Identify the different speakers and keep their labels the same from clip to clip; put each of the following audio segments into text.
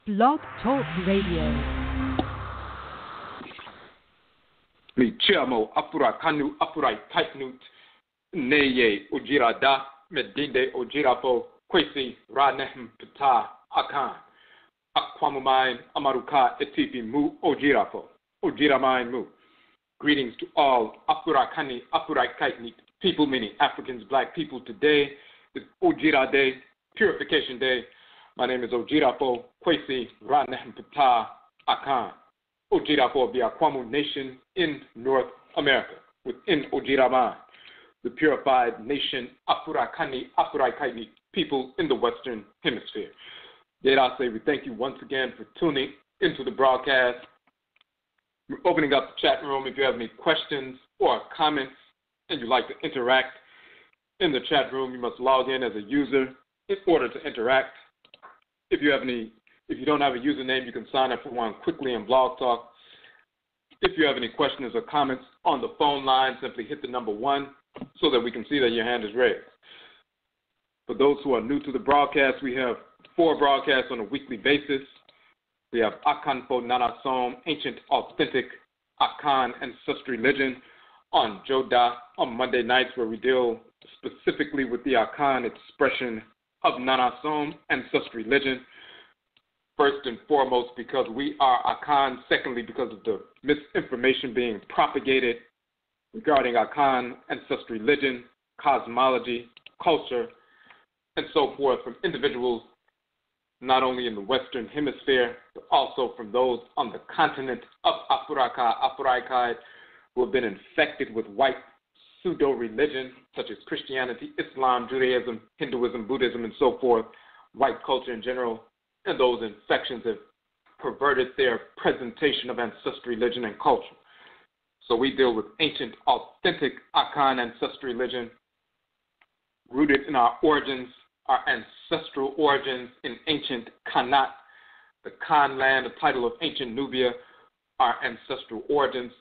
Speaker 1: Blog Talk Radio.
Speaker 2: Mi chiamo Afurakani Afuraitkaitnit Neye Ojira da Medinde Ojirafo Kwesi Ranehm Pata Akan Akwamumain Amaruka Etipi Mu Ojirafo Ojiramain Mu. Greetings to all Afurakani Afuraitkaitnit people, meaning Africans, black people. Today is Ojira Day, Purification Day. My name is Ojirafo Kwesi Ranehm Pata Akan. Ojirafo of the Akwamu Nation in North America, within Ojiraman, the purified nation Afurakani Afuraitkaitnit people in the Western Hemisphere. Yet I say we thank you once again for tuning into the broadcast. We're opening up the chat room. If you have any questions or comments and you'd like to interact in the chat room, you must log in as a user in order to interact. If you don't have a username, you can sign up for one quickly in Blog Talk. If you have any questions or comments on the phone line, simply hit the number 1 so that we can see that your hand is raised. For those who are new to the broadcast, we have 4 broadcasts on a weekly basis. We have Akan for Nanasom, Ancient Authentic Akan Ancestral Religion, on Joda on Monday nights, where we deal specifically with the Akan expression of Nanasom Ancestral Religion. First and foremost, because we are Akan. Secondly, because of the misinformation being propagated regarding Akan ancestral religion, cosmology, culture, and so forth from individuals not only in the Western Hemisphere, but also from those on the continent of Afuraitkaitnit, who have been infected with white pseudo-religion, such as Christianity, Islam, Judaism, Hinduism, Buddhism, and so forth, white culture in general. And those infections have perverted their presentation of ancestral religion and culture. So we deal with ancient, authentic Akan ancestral religion, rooted in our origins, our ancestral origins in ancient Kanat, the Kan land, the title of ancient Nubia, our ancestral origins.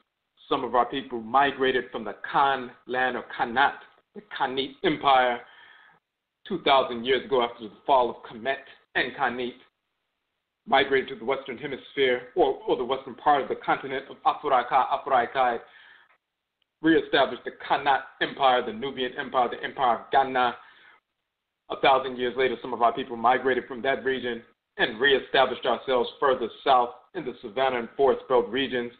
Speaker 2: Some of our people migrated from the Kan land or Kanat, the Kanit Empire, 2,000 years ago after the fall of Kemet and Kanit, migrated to the Western Hemisphere or the western part of the continent of Afuraitkaitnit, reestablished the Kanat Empire, the Nubian Empire, the Empire of Ghana. 1,000 years later, some of our people migrated from that region and reestablished ourselves further south in the savanna and forest belt regions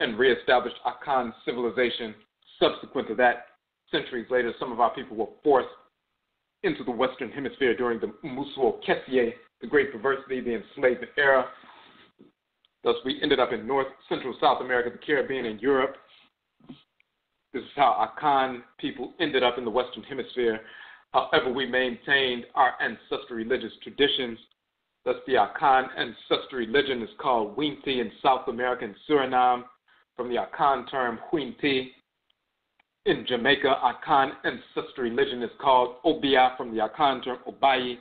Speaker 2: and reestablished Akan civilization. Subsequent to that, centuries later, some of our people were forced into the Western Hemisphere during the Mmusuo Kese, the Great Perversity, the Enslavement era. Thus, we ended up in North, Central, South America, the Caribbean, and Europe. This is how Akan people ended up in the Western Hemisphere. However, we maintained our ancestral religious traditions. Thus, the Akan ancestral religion is called Winti in South America and Suriname, from the Akan term Huinti. In Jamaica, Akan ancestral religion is called Obia, from the Akan term Obayi.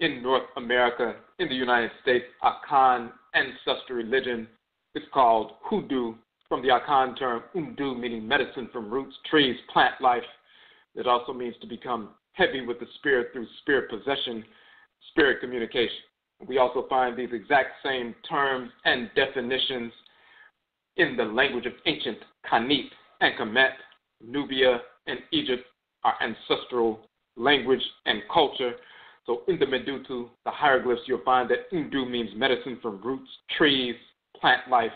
Speaker 2: In North America, in the United States, Akan ancestral religion is called Hoodoo, from the Akan term Undu, meaning medicine from roots, trees, plant life. It also means to become heavy with the spirit through spirit possession, spirit communication. We also find these exact same terms and definitions in the language of ancient Kanit and Kemet, Nubia, and Egypt, our ancestral language and culture. So in the Medutu, the hieroglyphs, you'll find that Undu means medicine from roots, trees, plant life.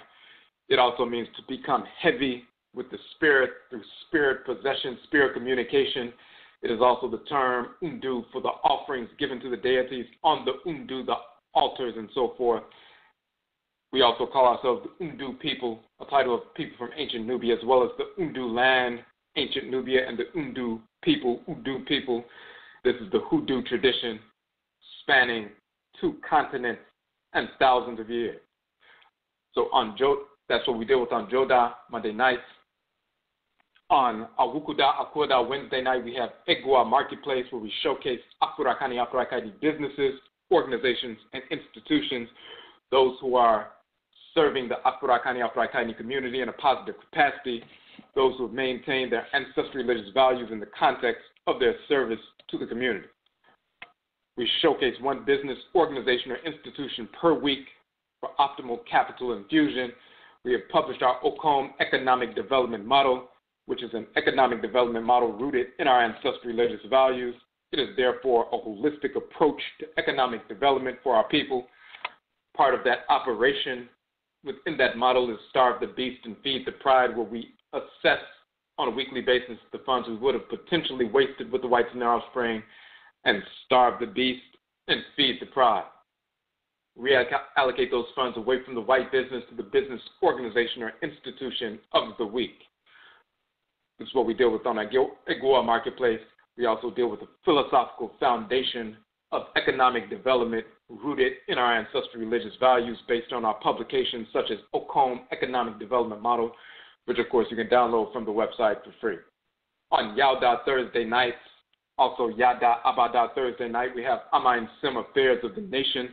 Speaker 2: It also means to become heavy with the spirit through spirit possession, spirit communication. It is also the term Undu for the offerings given to the deities on the Undu, the altars, and so forth. We also call ourselves the Undu people, a title of people from ancient Nubia, as well as the Undu land, ancient Nubia, and the Undu people, Udu people. This is the Hoodoo tradition spanning 2 continents and thousands of years. So that's what we deal with on Joda Monday nights. On Awukuda Akoda Wednesday night, we have Egua Marketplace, where we showcase Afurakani Afuraitkaitnit businesses, organizations, and institutions, those who are serving the Afurakani Afuraitkaitnit community in a positive capacity, those who have maintained their ancestral religious values in the context of their service to the community. We showcase one business, organization, or institution per week for optimal capital infusion. We have published our OCOM economic development model, which is an economic development model rooted in our ancestral religious values. It is therefore a holistic approach to economic development for our people. Part of that operation within that model is Starve the Beast and Feed the Pride, where we assess on a weekly basis the funds we would have potentially wasted with the whites and their offspring and starve the beast and feed the pride. We allocate those funds away from the white business to the business organization or institution of the week. This is what we deal with on our AKYISAN marketplace. We also deal with the philosophical foundation of economic development rooted in our ancestral religious values based on our publications such as OCOM Economic Development Model, which of course you can download from the website for free. On Yauda Thursday nights, also Yada Abada Thursday night, we have Amain Sim Affairs of the Nation,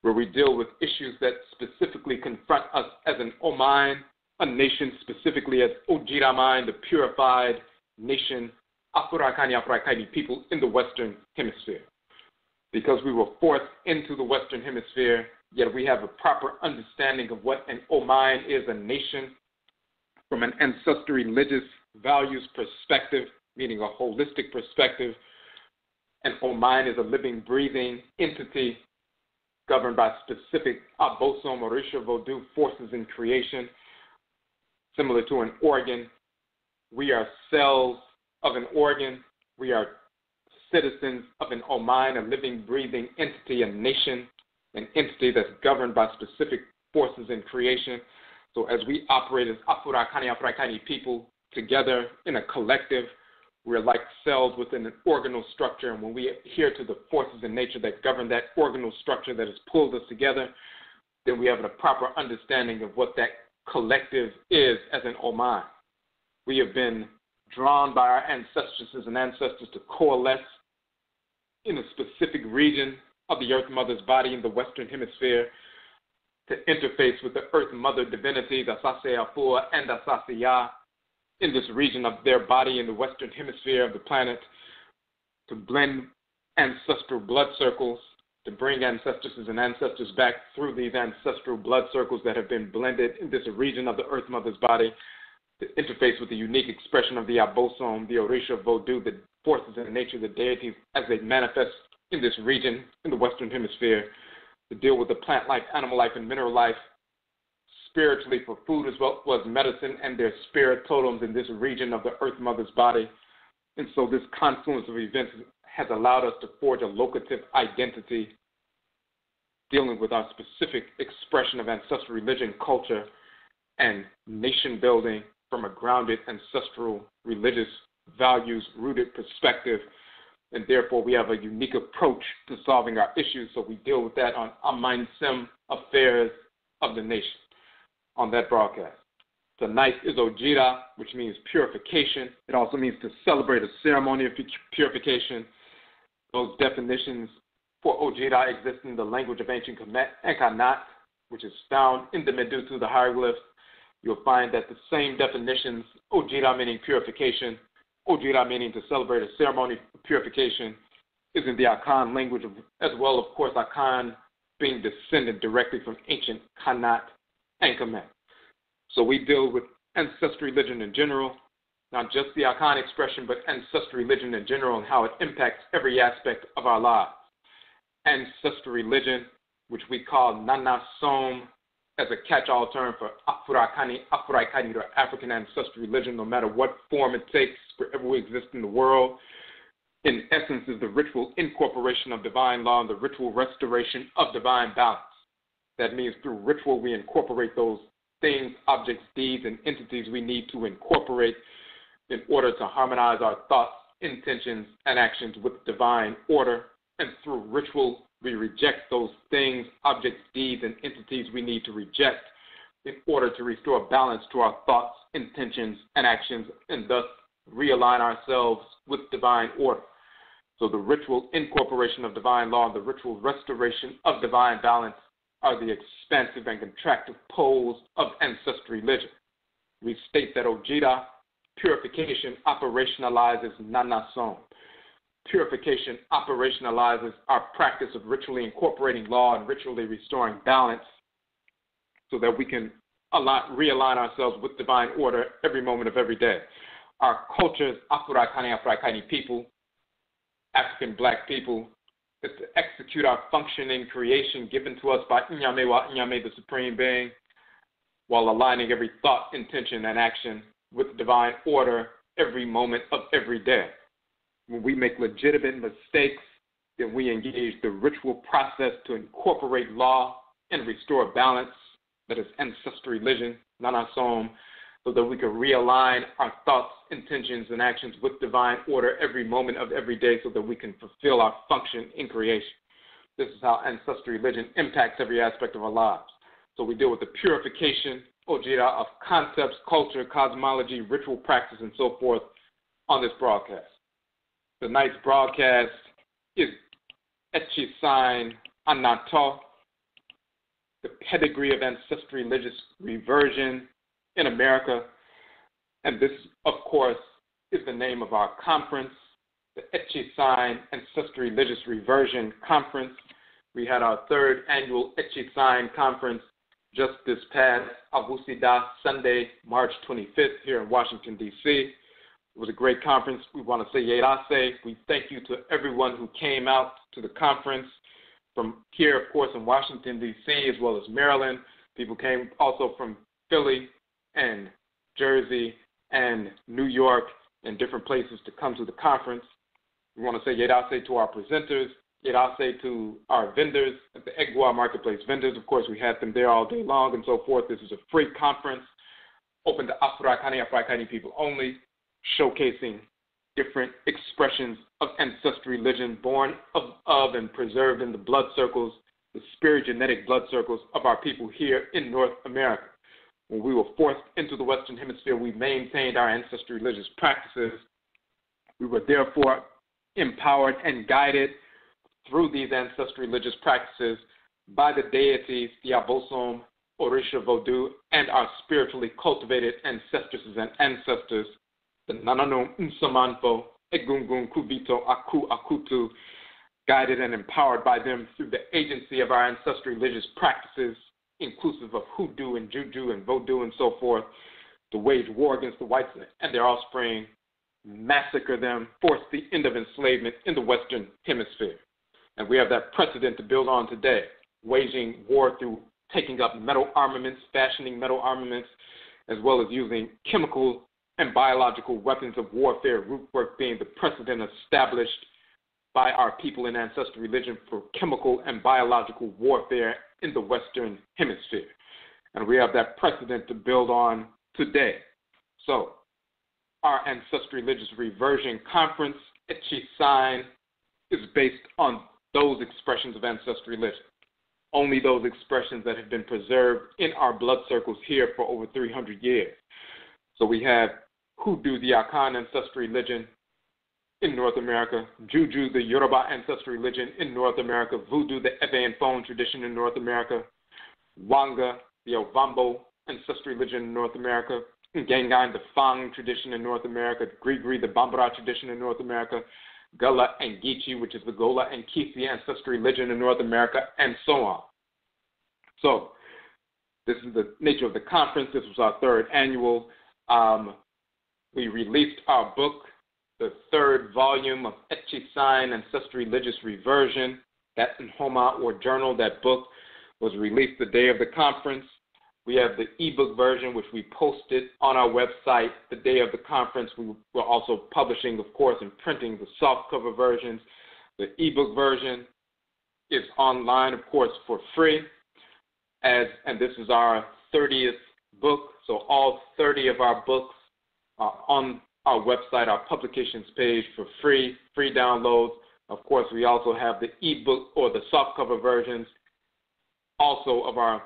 Speaker 2: where we deal with issues that specifically confront us as an Omain, a nation specifically as Ojiraman, the purified nation, Afuraitkaitnit people in the Western Hemisphere. Because we were forced into the Western Hemisphere, yet we have a proper understanding of what an Omain is, a nation, from an ancestral religious values perspective, meaning a holistic perspective. An Omain is a living, breathing entity governed by specific Abosom or Voodoo forces in creation, similar to an organ. We are cells of an organ. We are citizens of an Omain, a living, breathing entity, a nation, an entity that's governed by specific forces in creation. So as we operate as Afuraitkaitnit people together in a collective, we're like cells within an organal structure, and when we adhere to the forces in nature that govern that organal structure that has pulled us together, then we have a proper understanding of what that collective is as an Omain. We have been drawn by our ancestresses and ancestors to coalesce in a specific region of the Earth Mother's body in the Western Hemisphere to interface with the Earth Mother divinity, the Asase Afua and Asase Ya, in this region of their body in the Western Hemisphere of the planet, to blend ancestral blood circles, to bring ancestresses and ancestors back through these ancestral blood circles that have been blended in this region of the Earth Mother's body, to interface with the unique expression of the Abosom, the Orisha Voodoo, the forces in nature, the deities, as they manifest in this region in the Western Hemisphere, to deal with the plant life, animal life, and mineral life, spiritually for food as well as medicine and their spirit totems in this region of the Earth Mother's body. And so this confluence of events has allowed us to forge a locative identity dealing with our specific expression of ancestral religion, culture, and nation building from a grounded ancestral religious values rooted perspective. And therefore we have a unique approach to solving our issues. So we deal with that on Amain Sim Affairs of the Nation on that broadcast. Tonight is ODWIRA, which means purification. It also means to celebrate a ceremony of purification. Those definitions for ODWIRA exist in the language of ancient Kemet, which is found in the Medusa, the hieroglyphs. You'll find that the same definitions, ODWIRA meaning purification, ODWIRA meaning to celebrate a ceremony of purification, is in the Akan language as well, of course, Akan being descended directly from ancient Kanat and Kemet. So we deal with ancestral religion in general, not just the Akan expression, but ancestral religion in general and how it impacts every aspect of our lives. Ancestral religion, which we call Nananom as a catch-all term for Afurakani, Afuraitkaitnit, or African ancestral religion, no matter what form it takes, wherever we exist in the world, in essence is the ritual incorporation of divine law and the ritual restoration of divine balance. That means through ritual we incorporate those things, objects, deeds, and entities we need to incorporate in order to harmonize our thoughts, intentions, and actions with divine order. And through ritual, we reject those things, objects, deeds, and entities we need to reject in order to restore balance to our thoughts, intentions, and actions, and thus realign ourselves with divine order. So the ritual incorporation of divine law and the ritual restoration of divine balance are the expansive and contractive poles of ancestral religion. We state that ODWIRA, purification, operationalizes Nananom. purification operationalizes our practice of ritually incorporating law and ritually restoring balance so that we can realign ourselves with divine order every moment of every day. Our culture as Afuraitkaitnit people, African black people, is to execute our function in creation given to us by Nyame wa Nyame, the Supreme Being, while aligning every thought, intention, and action with divine order every moment of every day. When we make legitimate mistakes, then we engage the ritual process to incorporate law and restore balance, that is ancestral religion, Nananom, so that we can realign our thoughts, intentions, and actions with divine order every moment of every day so that we can fulfill our function in creation. This is how ancestral religion impacts every aspect of our lives. So we deal with the purification, ODWIRA, of concepts, culture, cosmology, ritual practice, and so forth on this broadcast. Tonight's broadcast is AKYISAN ANATO, the Pedigree of Ancestral Religious Reversion in America. And this, of course, is the name of our conference, the AKYISAN Ancestral Religious Reversion Conference. We had our third annual AKYISAN conference just this past Awusida Sunday, March 25th, here in Washington, D.C. It was a great conference. We want to say Yerase. We thank you to everyone who came out to the conference from here, of course, in Washington, D.C., as well as Maryland. People came also from Philly and Jersey and New York and different places to come to the conference. We want to say Yerase to our presenters, Yerase to our vendors at the Egwa Marketplace vendors. Of course, we had them there all day long and so forth. This is a free conference open to Afurakani people only, showcasing different expressions of ancestral religion born of and preserved in the blood circles, the spiri-genetic blood circles of our people here in North America. When we were forced into the Western Hemisphere, we maintained our ancestral religious practices. We were therefore empowered and guided through these ancestral religious practices by the deities, the Abosom, Orisha, Voodoo, and our spiritually cultivated ancestresses and ancestors, the Nananom Nsamanfo, Ngengang, Kubito, Aku, Akutu, guided and empowered by them through the agency of our ancestral religious practices, inclusive of Hoodoo and Juju and Voodoo and so forth, to wage war against the whites and their offspring, massacre them, force the end of enslavement in the Western Hemisphere. And we have that precedent to build on today, waging war through taking up metal armaments, fashioning metal armaments, as well as using chemical and biological weapons of warfare, root work being the precedent established by our people in ancestral religion for chemical and biological warfare in the Western Hemisphere. And we have that precedent to build on today. So, our Ancestral Religious Reversion Conference, AKYISAN, is based on those expressions of ancestral religion. Only those expressions that have been preserved in our blood circles here for over 300 years. So we have Hoodoo, the Akan ancestral religion in North America, Juju, the Yoruba ancestral religion in North America, Voodoo, the Fang tradition in North America, Wanga, the Ovambo ancestral religion in North America, Ngengang, the Fang tradition in North America, Gris Gris, the Bambara tradition in North America, Gullah and Geechee, which is the Gola and Kisi ancestral religion in North America, and so on. So, this is the nature of the conference. This was our third annual. We released our book, the third volume of AKYISAN Ancestral Religious Reversion, that Nhoma or journal. That book was released the day of the conference. We have the ebook version, which we posted on our website the day of the conference. We were also publishing, of course, and printing the softcover versions. The ebook version is online, of course, for free. And this is our 30th book. So all 30 of our books are on our website, our publications page, for free downloads. Of course, we also have the ebook or the softcover versions also of our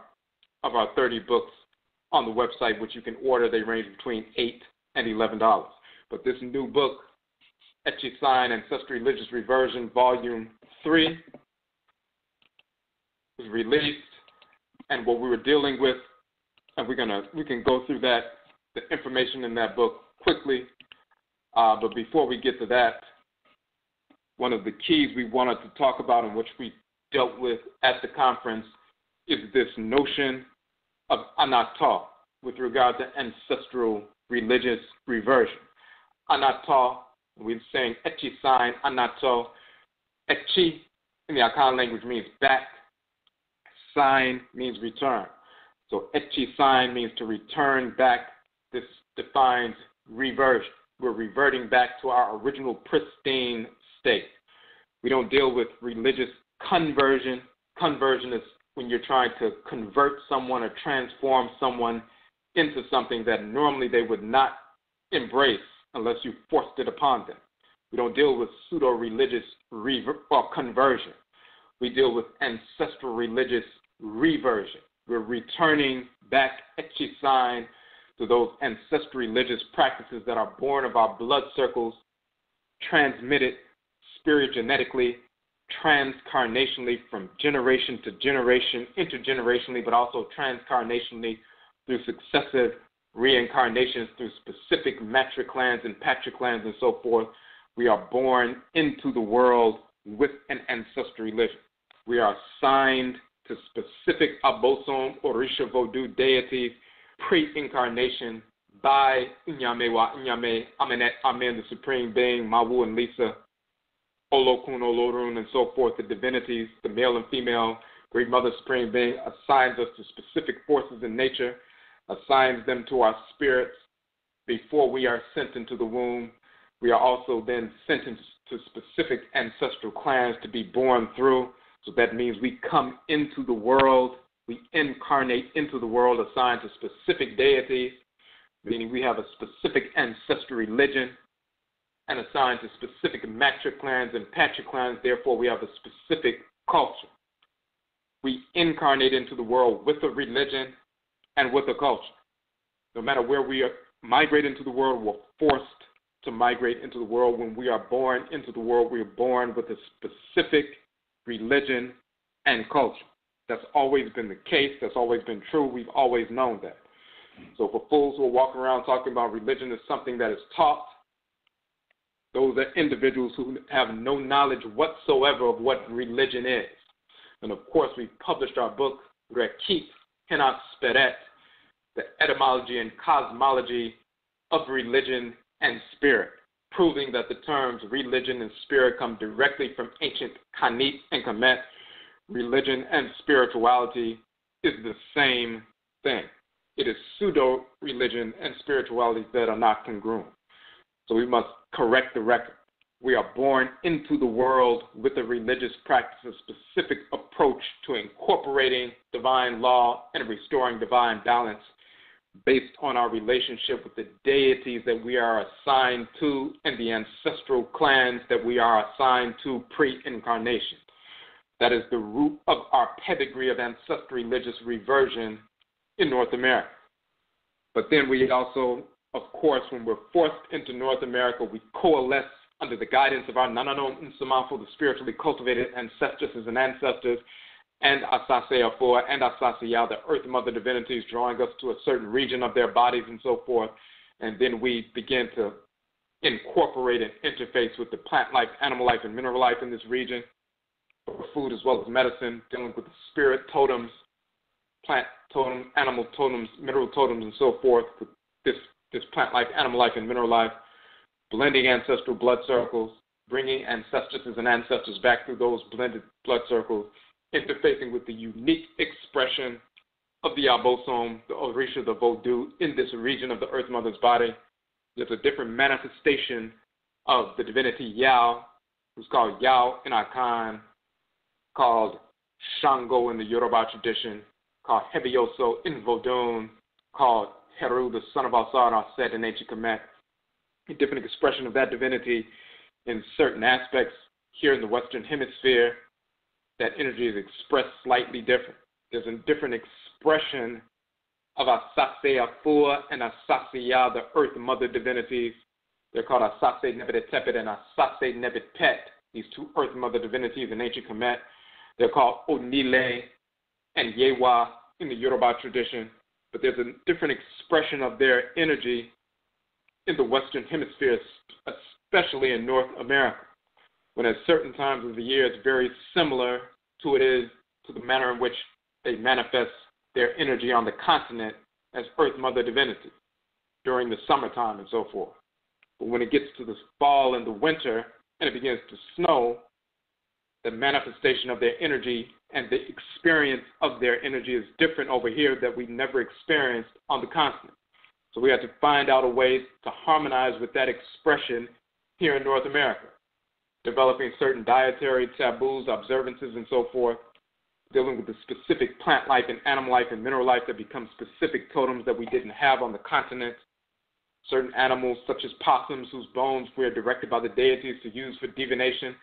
Speaker 2: 30 books on the website, which you can order. They range between $8 and $11. But this new book, AKYISAN Ancestral Religious Reversion, Volume 3, was released, and what we were dealing with, and we can go through that, the information in that book quickly. But before we get to that, one of the keys we wanted to talk about and which we dealt with at the conference is this notion of Anato with regard to ancestral religious reversion. Anato, we're saying AKYISAN ANATO. Echi in the Akan language means back. Sign means return. So AKYISAN means to return back. This defines reversion. We're reverting back to our original pristine state. We don't deal with religious conversion. Conversion is when you're trying to convert someone or transform someone into something that normally they would not embrace unless you forced it upon them. We don't deal with pseudo-religious conversion. We deal with ancestral religious reversion. We're returning back AKYISAN to those ancestral religious practices that are born of our blood circles, transmitted spiri-genetically, transcarnationally from generation to generation, intergenerationally, but also transcarnationally through successive reincarnations, through specific matriclans and patriclans and so forth. We are born into the world with an ancestral religion. We are assigned to specific Abosom Orisha Voodoo deities pre-incarnation by Nyamewa Nyame, Amenet, Amen, the Supreme Being, Mawu and Lisa, Olokun, Olorun, and so forth, the divinities, the male and female, Great Mother Supreme Being assigns us to specific forces in nature, assigns them to our spirits before we are sent into the womb. We are also then sentenced to specific ancestral clans to be born through. So that means we come into the world, we incarnate into the world assigned to specific deities, meaning we have a specific ancestral religion and assigned to specific matriclans and patriclans. Therefore, we have a specific culture. We incarnate into the world with a religion and with a culture. No matter where we migrate into the world, we're forced to migrate into the world. When we are born into the world, we are born with a specific religion and culture. That's always been the case. That's always been true. We've always known that. So for fools who are walking around talking about religion as something that is taught, those are individuals who have no knowledge whatsoever of what religion is. And of course, we published our book, Rekit Henat Speret, the etymology and cosmology of religion and spirit, proving that the terms religion and spirit come directly from ancient Kanit and Kemet. Religion and spirituality is the same thing. It is pseudo-religion and spirituality that are not congruent. So we must correct the record. We are born into the world with a religious practice, a specific approach to incorporating divine law and restoring divine balance based on our relationship with the deities that we are assigned to and the ancestral clans that we are assigned to pre-incarnation. That is the root of our pedigree of ancestral religious reversion in North America. But then we also, of course, when we're forced into North America, we coalesce under the guidance of our Nananom Nsamanfo, the spiritually cultivated ancestresses and ancestors, and Asase Afua and Asase Ya, the earth mother divinities, drawing us to a certain region of their bodies and so forth. And then we begin to incorporate and interface with the plant life, animal life, and mineral life in this region, for food as well as medicine, dealing with the spirit totems, plant totems, animal totems, mineral totems, and so forth, with this plant life, animal life, and mineral life, blending ancestral blood circles, bringing ancestresses and ancestors back through those blended blood circles, interfacing with the unique expression of the Abosom, the Orisha, the Voodoo in this region of the Earth Mother's body. There's a different manifestation of the divinity Yao, who's called Yao in Akan, called Shango in the Yoruba tradition, called Hebioso in Voodoo, called Heru, the son of Asar, said in ancient Kemet. A different expression of that divinity in certain aspects here in the Western Hemisphere. That energy is expressed slightly different. There's a different expression of Asase Afua and Asase Ya, the earth mother divinities. They're called Asase Nebet Tepet and Asase Nebet Pet, these two earth mother divinities in ancient Kemet. They're called Onile and Yewa in the Yoruba tradition. But there's a different expression of their energy in the Western Hemisphere, especially in North America. when at certain times of the year it's very similar to the manner in which they manifest their energy on the continent as Earth Mother Divinity during the summertime and so forth. But when it gets to the fall and the winter and it begins to snow, the manifestation of their energy and the experience of their energy is different over here that we never experienced on the continent. So we have to find out a way to harmonize with that expression here in North America, developing certain dietary taboos, observances, and so forth, dealing with the specific plant life and animal life and mineral life that become specific totems that we didn't have on the continent. Certain animals, such as possums, whose bones we are directed by the deities to use for divination.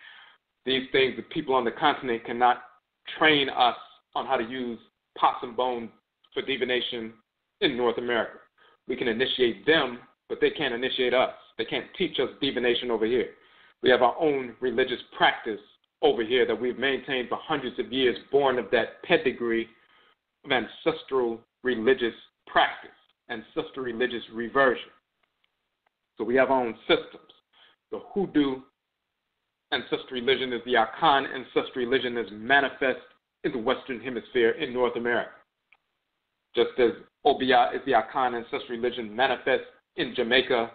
Speaker 2: These things, the people on the continent cannot train us on how to use possum bone for divination in North America. We can initiate them, but they can't initiate us. They can't teach us divination over here. We have our own religious practice over here that we've maintained for hundreds of years, born of that pedigree of ancestral religious practice, ancestral religious reversion. So we have our own systems. The Hoodoo ancestral religion is the Akan ancestral religion is manifest in the Western Hemisphere in North America. Just as ODWIRA is the Akan ancestral religion manifest in Jamaica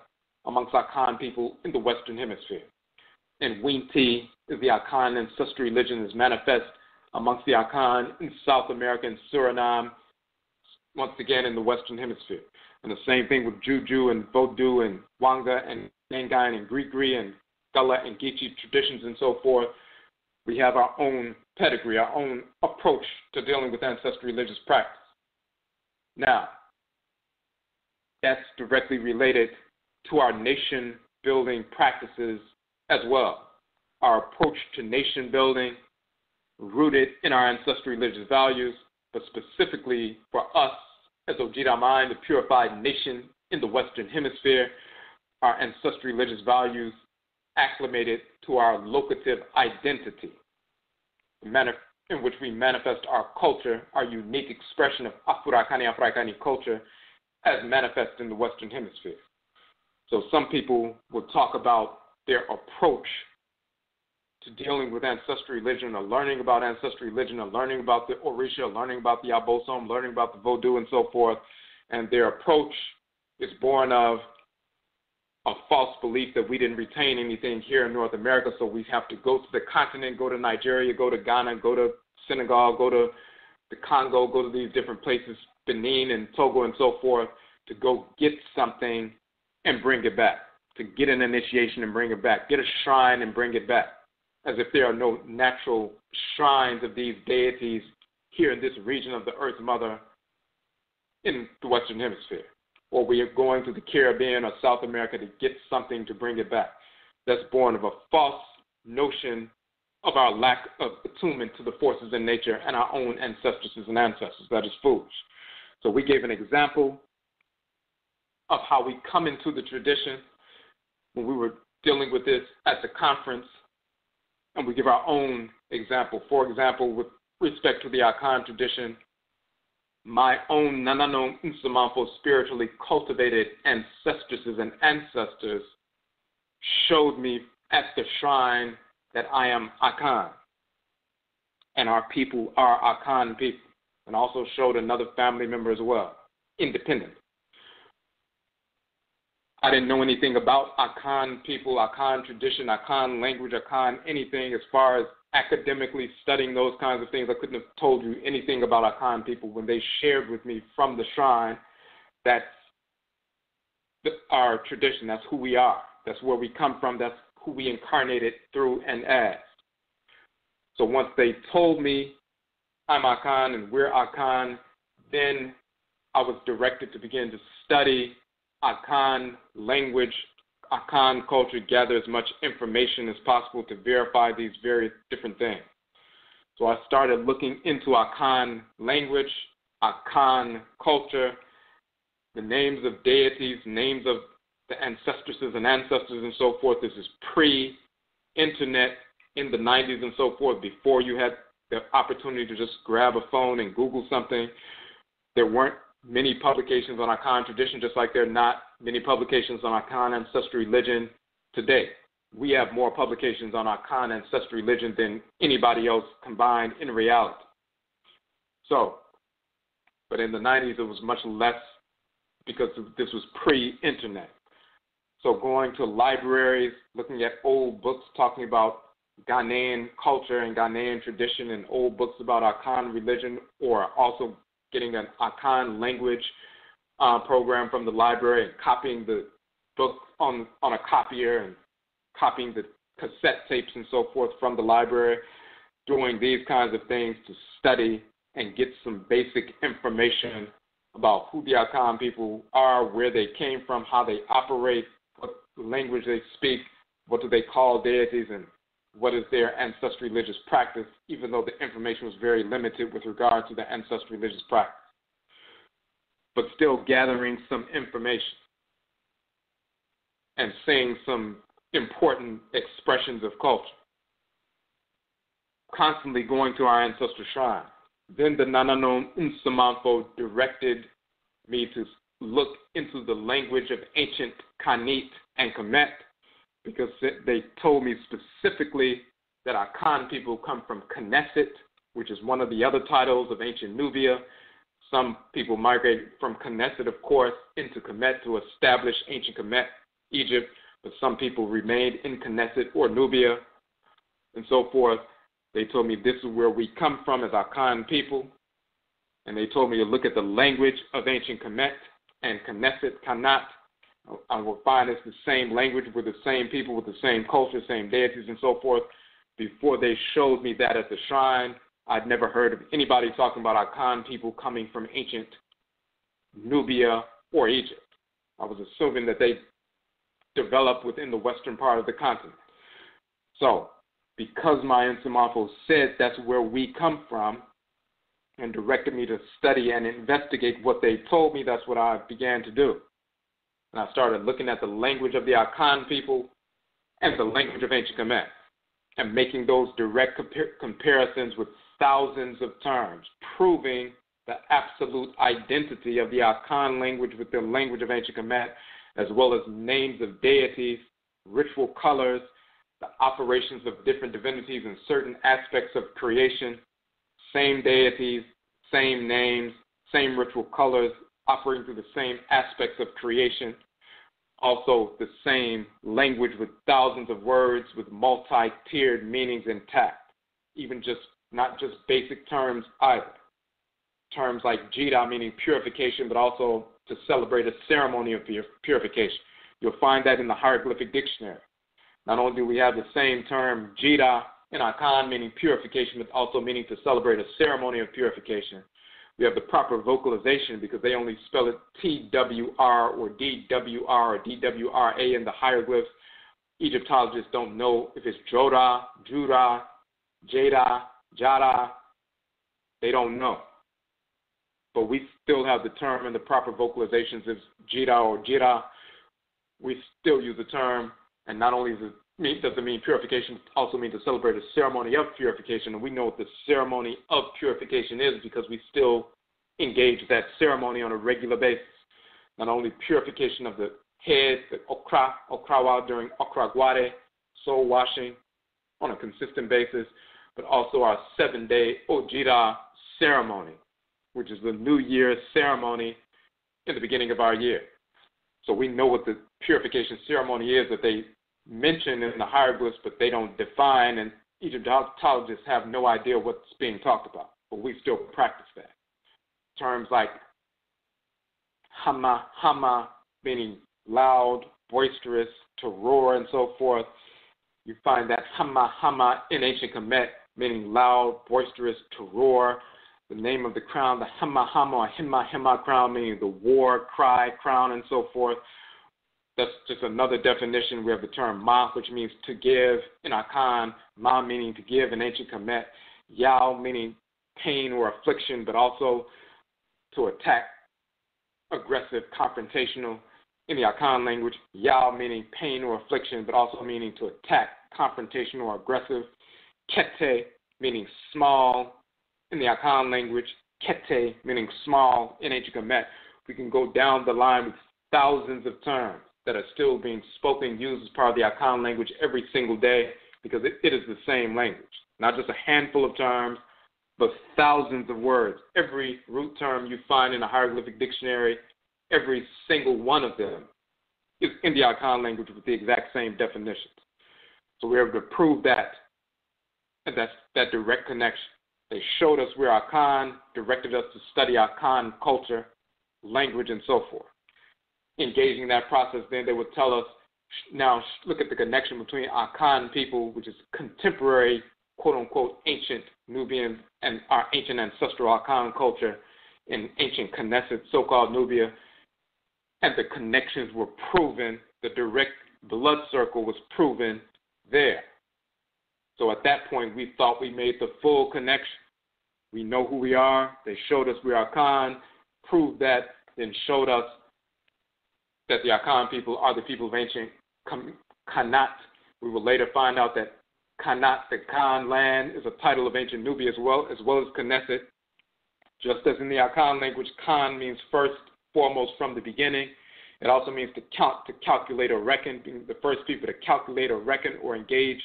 Speaker 2: amongst Akan people in the Western Hemisphere. And Winti is the Akan ancestral religion is manifest amongst the Akan in South America and Suriname, once again in the Western Hemisphere. And the same thing with Juju and Voodoo and Wanga and Ngengang and Gris Gris and Gullah and Geechee traditions and so forth. We have our own pedigree, our own approach to dealing with ancestral religious practice. Now, that's directly related to our nation-building practices as well. Our approach to nation-building, rooted in our ancestral religious values, but specifically for us as ODWIRA Mind, the purified nation in the Western Hemisphere, our ancestral religious values acclimated to our locative identity, the manner in which we manifest our culture, our unique expression of Afuraitkaitnit culture as manifest in the Western Hemisphere. So some people will talk about their approach to dealing with ancestral religion or learning about ancestral religion or learning about the Orisha, learning about the Abosom, learning about the Voodoo and so forth, and their approach is born of a false belief that we didn't retain anything here in North America, so we have to go to the continent, go to Nigeria, go to Ghana, go to Senegal, go to the Congo, go to these different places, Benin and Togo and so forth, to go get something and bring it back, to get an initiation and bring it back, get a shrine and bring it back, as if there are no natural shrines of these deities here in this region of the Earth Mother in the Western Hemisphere. Or we are going to the Caribbean or South America to get something to bring it back. That's born of a false notion of our lack of attunement to the forces in nature and our own ancestresses and ancestors. That is foolish. So we gave an example of how we come into the tradition when we were dealing with this at the conference, and we give our own example. For example, with respect to the Akan tradition, my own Nananom Nsamanfo spiritually cultivated ancestresses and ancestors showed me at the shrine that I am Akan, and our people are Akan people, and also showed another family member as well, independent. I didn't know anything about Akan people, Akan tradition, Akan language, Akan anything as far as academically studying those kinds of things. I couldn't have told you anything about Akan people when they shared with me from the shrine. That's our tradition. That's who we are. That's where we come from. That's who we incarnated through and as. So once they told me I'm Akan and we're Akan, then I was directed to begin to study Akan language, Akan culture, gather as much information as possible to verify these various different things. So I started looking into Akan language, Akan culture, the names of deities, names of the ancestresses and ancestors and so forth. This is pre-internet in the 90s and so forth, before you had the opportunity to just grab a phone and Google something. There weren't many publications on Akan tradition, just like there are not many publications on Akan ancestral religion today. we have more publications on Akan ancestral religion than anybody else combined in reality. So, but in the 90s, it was much less because this was pre-internet. So going to libraries, looking at old books talking about Ghanaian culture and Ghanaian tradition and old books about Akan religion, or also getting an Akan language program from the library and copying the book on a copier and copying the cassette tapes and so forth from the library, doing these kinds of things to study and get some basic information about who the Akan people are, where they came from, how they operate, what language they speak, what do they call deities, and what is their ancestral religious practice, even though the information was very limited with regard to the ancestral religious practice. But still gathering some information and seeing some important expressions of culture. Constantly going to our ancestral shrine. Then the Nananom Nsamanfo directed me to look into the language of ancient Kanit and Kemet, because they told me specifically that our Akan people come from Knesset, which is one of the other titles of ancient Nubia. Some people migrated from Knesset, of course, into Kemet to establish ancient Kemet, Egypt, but some people remained in Knesset or Nubia and so forth. They told me this is where we come from as Akan people, and they told me to look at the language of ancient Kemet and Knesset, Kanat. I will find it's the same language with the same people, with the same culture, same deities, and so forth. Before they showed me that at the shrine, I'd never heard of anybody talking about Akan people coming from ancient Nubia or Egypt. I was assuming that they developed within the western part of the continent. So, because my Nsamanfo said that's where we come from and directed me to study and investigate what they told me, that's what I began to do. And I started looking at the language of the Akan people and the language of ancient Kemet and making those direct comparisons with thousands of terms, proving the absolute identity of the Akan language with the language of ancient Kemet, as well as names of deities, ritual colors, the operations of different divinities and certain aspects of creation, same deities, same names, same ritual colors, operating through the same aspects of creation, also the same language with thousands of words with multi-tiered meanings intact, even just not just basic terms either. Terms like Jida, meaning purification, but also to celebrate a ceremony of purification. You'll find that in the hieroglyphic dictionary. Not only do we have the same term Jida in Akan, meaning purification, but also meaning to celebrate a ceremony of purification. We have the proper vocalization because they only spell it T-W-R or D-W-R or D-W-R-A in the hieroglyphs. Egyptologists don't know if it's Joda, Juda, Jada, Jada. They don't know. But we still have the term and the proper vocalizations as Jida or Jira. We still use the term, and not only does it mean purification, it also means to celebrate a ceremony of purification. And we know what the ceremony of purification is because we still engage that ceremony on a regular basis. Not only purification of the head, the okrawa during okragwade, soul washing on a consistent basis, but also our 7-day Ojira ceremony, which is the New Year's ceremony in the beginning of our year. So we know what the purification ceremony is that they mention in the hieroglyphs, but they don't define, and Egyptologists have no idea what's being talked about, but we still practice that. Terms like hama, meaning loud, boisterous, to roar, and so forth. You find that hama in ancient Kemet, meaning loud, boisterous, to roar. The name of the crown, the hema or hema crown, meaning the war cry crown, and so forth. That's just another definition. We have the term ma, which means to give in Akan, ma meaning to give in ancient Kemet, yao meaning pain or affliction, but also to attack, aggressive, confrontational in the Akan language, yao meaning pain or affliction, but also meaning to attack, confrontational or aggressive, kete meaning small in the Akan language, kete meaning small in ancient Kemet. We can go down the line with thousands of terms. that are still being spoken, used as part of the Akan language every single day, because it is the same language. Not just a handful of terms, but thousands of words. Every root term you find in a hieroglyphic dictionary, every single one of them is in the Akan language with the exact same definitions. So we're able to prove that, and that's that direct connection. They showed us we're Akan, directed us to study Akan culture, language, and so forth. Engaging that process, then they would tell us, now look at the connection between Akan people, which is contemporary, quote-unquote, ancient Nubian and our ancient ancestral Akan culture in ancient Knesset, so-called Nubia, and the connections were proven, the direct blood circle was proven there. So at that point, we thought we made the full connection. We know who we are. They showed us we are Akan, proved that, then showed us that the Akan people are the people of ancient Kanat. We will later find out that Kanat, the Kan land, is a title of ancient Nubia as well as Knesset. Just as in the Akan language, Kan means first, foremost, from the beginning. It also means to count, to calculate or reckon, being the first people to calculate or reckon or engage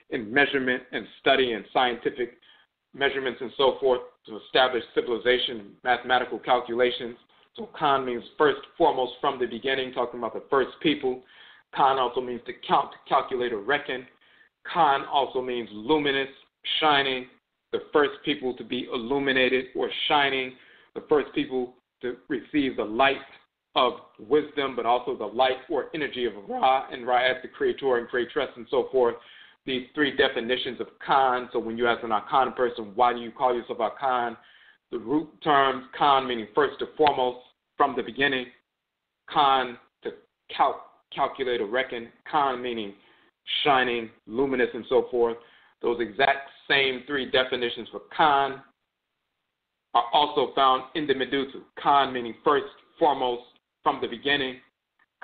Speaker 2: in measurement and study and scientific measurements and so forth to establish civilization, mathematical calculations. So Kan means first, foremost, from the beginning, talking about the first people. Kan also means to count, to calculate or reckon. Kan also means luminous, shining, the first people to be illuminated or shining, the first people to receive the light of wisdom, but also the light or energy of Ra, and Ra as the creator and creatress and so forth. These three definitions of Kan. So when you ask an Akan person, why do you call yourself Akan? The root terms, Kan meaning first and foremost, from the beginning. Kan, to calculate or reckon. Kan meaning shining, luminous, and so forth. Those exact same three definitions for Kan are also found in the Medutu. Kan meaning first, foremost, from the beginning.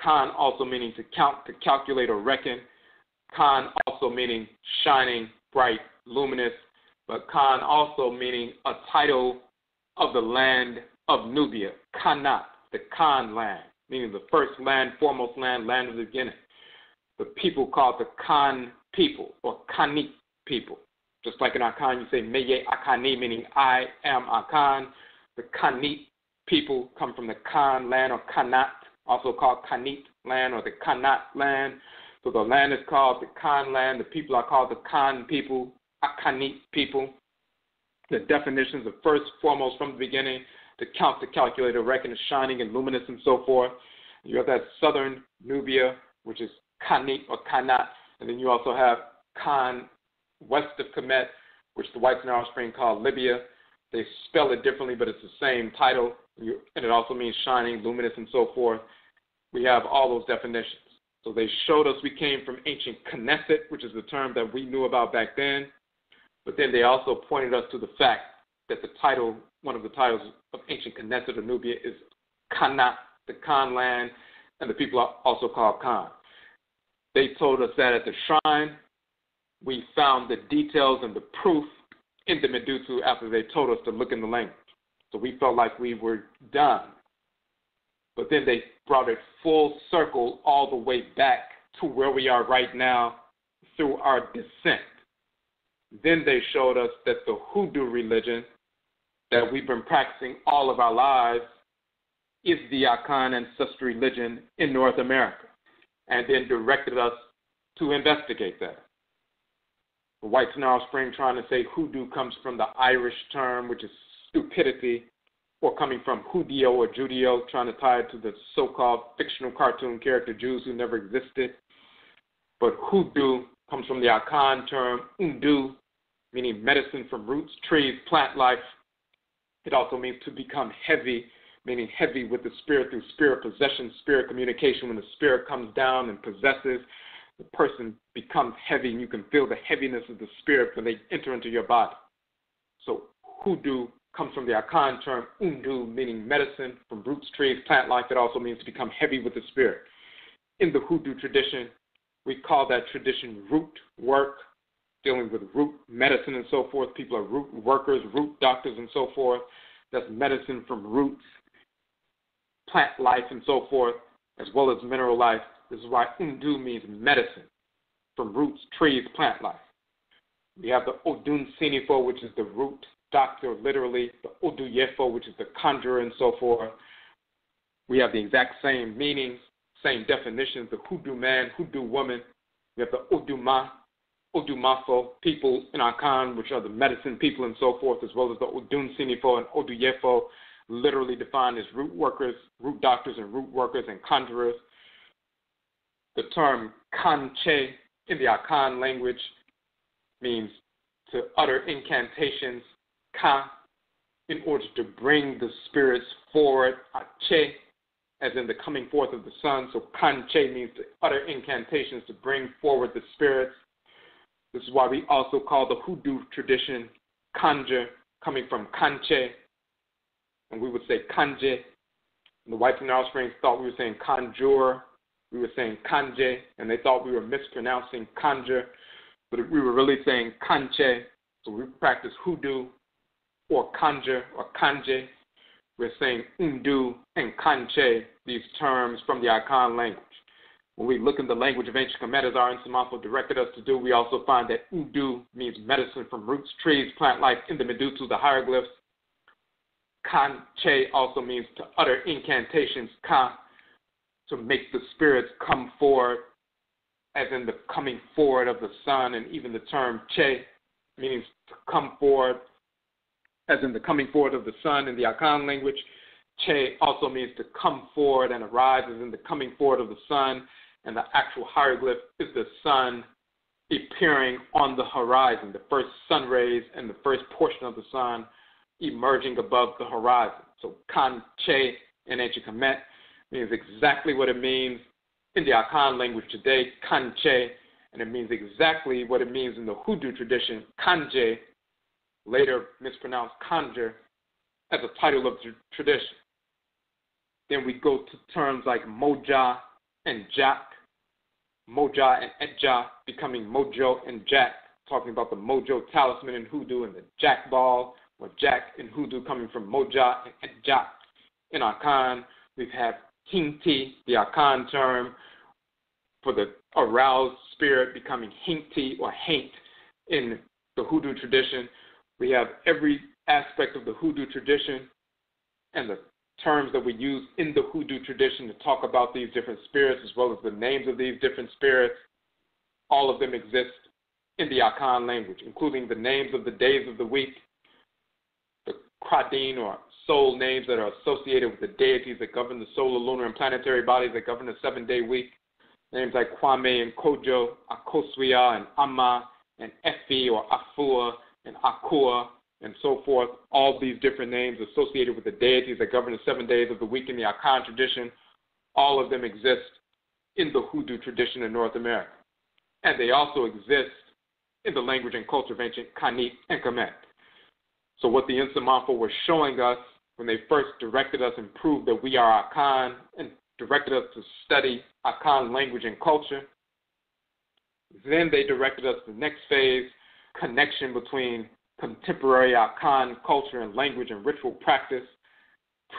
Speaker 2: Kan also meaning to count, to calculate, or reckon. Kan also meaning shining, bright, luminous. But Kan also meaning a title of the land of Nubia. Kanat, the Kan land, meaning the first land, foremost land, land of the beginning. The people called the Kan people, or Kanit people. Just like in Akan, you say, Meye Akani, meaning I am Akan. The Kanit people come from the Kan land, or Kanat, also called Kanit land, or the Kanat land. So the land is called the Kan land. The people are called the Kan people, Akanit people. The definitions of first, foremost, from the beginning, to count, to calculate, to reckon, shining and luminous, and so forth. You have that southern Nubia, which is Kanit or Kanat, and then you also have Kan, west of Kemet, which the whites and offspring call Libya. They spell it differently, but it's the same title, and it also means shining, luminous, and so forth. We have all those definitions. So they showed us we came from ancient Knesset, which is the term that we knew about back then, but then they also pointed us to the fact that the title, one of the titles of ancient Knesset or Nubia is Kanat, the Kan land, and the people are also called Kan. They told us that at the shrine, we found the details and the proof in the Medutu after they told us to look in the language. So we felt like we were done. But then they brought it full circle all the way back to where we are right now through our descent. Then they showed us that the Hoodoo religion that we've been practicing all of our lives is the Akan ancestral religion in North America, and then directed us to investigate that. The whites and offspring trying to say Hoodoo comes from the Irish term, which is stupidity, or coming from Judeo or Judeo, trying to tie it to the so-called fictional cartoon character Jews who never existed. But Hoodoo comes from the Akan term Undu, meaning medicine from roots, trees, plant life. It also means to become heavy, meaning heavy with the spirit through spirit possession, spirit communication. When the spirit comes down and possesses, the person becomes heavy, and you can feel the heaviness of the spirit when they enter into your body. So Hoodoo comes from the Akan term Undu, meaning medicine from roots, trees, plant life. It also means to become heavy with the spirit. In the Hoodoo tradition, we call that tradition root work, dealing with root medicine and so forth. People are root workers, root doctors and so forth. That's medicine from roots, plant life and so forth, as well as mineral life. This is why Undu means medicine, from roots, trees, plant life. We have the Odun Sinifo, which is the root doctor, literally, the Oduyefo, which is the conjurer, and so forth. We have the exact same meanings, same definitions, the Hoodoo man, Hoodoo woman. We have the Oduma, Odumafo, people in Akan, which are the medicine people and so forth, as well as the Odun Sinifo and Oduyefo, literally defined as root workers, root doctors and root workers and conjurers. The term Kanche in the Akan language means to utter incantations, ka, in order to bring the spirits forward, che, as in the coming forth of the sun. So kanche means to utter incantations to bring forward the spirits. This is why we also call the Hoodoo tradition conjure, coming from kanche, and we would say kanje. And the whites and offspring thought we were saying conjure, we were saying kanje, and they thought we were mispronouncing conjure, but we were really saying kanche. So we practice hoodoo or conjure or kanje. We're saying undu and kanche, these terms from the Akan language. When we look in the language of ancient Kemet, as our Nsamanfo directed us to do, we also find that udu means medicine from roots, trees, plant life in the Medutu, the hieroglyphs. Kanche also means to utter incantations, ka, to make the spirits come forward, as in the coming forward of the sun, and even the term che means to come forward, as in the coming forward of the sun in the Akan language. Che also means to come forward and arise, as in the coming forward of the sun, and the actual hieroglyph is the sun appearing on the horizon, the first sun rays and the first portion of the sun emerging above the horizon. So Kanche in ancient Kemet means exactly what it means in the Akan language today, Kanche, and it means exactly what it means in the Hoodoo tradition, Kanje, later mispronounced conjure, as a title of the tradition. Then we go to terms like Moja and Jack, Moja and Edja becoming Mojo and Jack, talking about the Mojo talisman in Hoodoo, and the Jack ball or Jack in Hoodoo coming from Moja and Edja. In Akan, we have Hinti, the Akan term for the aroused spirit, becoming Hinti or Haint in the Hoodoo tradition. We have every aspect of the Hoodoo tradition and the terms that we use in the Hoodoo tradition to talk about these different spirits, as well as the names of these different spirits. All of them exist in the Akan language, including the names of the days of the week, the Kradin or soul names that are associated with the deities that govern the solar, lunar, and planetary bodies that govern the 7-day week. Names like Kwame and Kojo, Akoswia and Amma and Efi or Afua and Akua and so forth. All these different names associated with the deities that govern the 7 days of the week in the Akan tradition, all of them exist in the Hoodoo tradition in North America. And they also exist in the language and culture of ancient Kanit and Kemet. So what the Nsamanfo were showing us when they first directed us and proved that we are Akan and directed us to study Akan language and culture, then they directed us to the next phase, connection between contemporary Akan culture and language and ritual practice,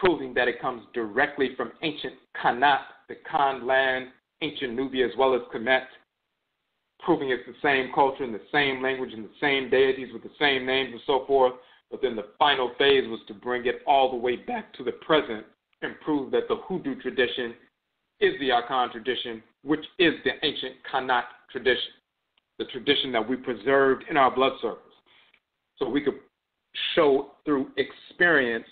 Speaker 2: proving that it comes directly from ancient Kanat, the Kan land, ancient Nubia, as well as Kemet, proving it's the same culture and the same language and the same deities with the same names and so forth. But then the final phase was to bring it all the way back to the present and prove that the Hoodoo tradition is the Akan tradition, which is the ancient Kanat tradition, the tradition that we preserved in our blood circles. So we could show through experience,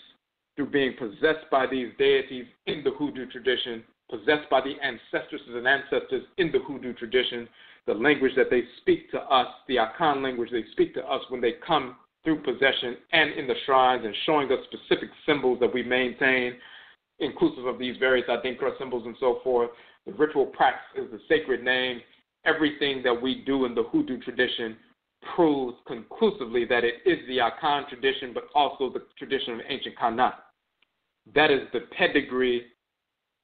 Speaker 2: through being possessed by these deities in the Hoodoo tradition, possessed by the ancestresses and ancestors in the Hoodoo tradition, the language that they speak to us, the Akan language they speak to us when they come through possession and in the shrines, and showing us specific symbols that we maintain, inclusive of these various Adinkra symbols and so forth. The ritual practices, the sacred name, everything that we do in the Hoodoo tradition proves conclusively that it is the Akan tradition, but also the tradition of ancient Kanat. That is the pedigree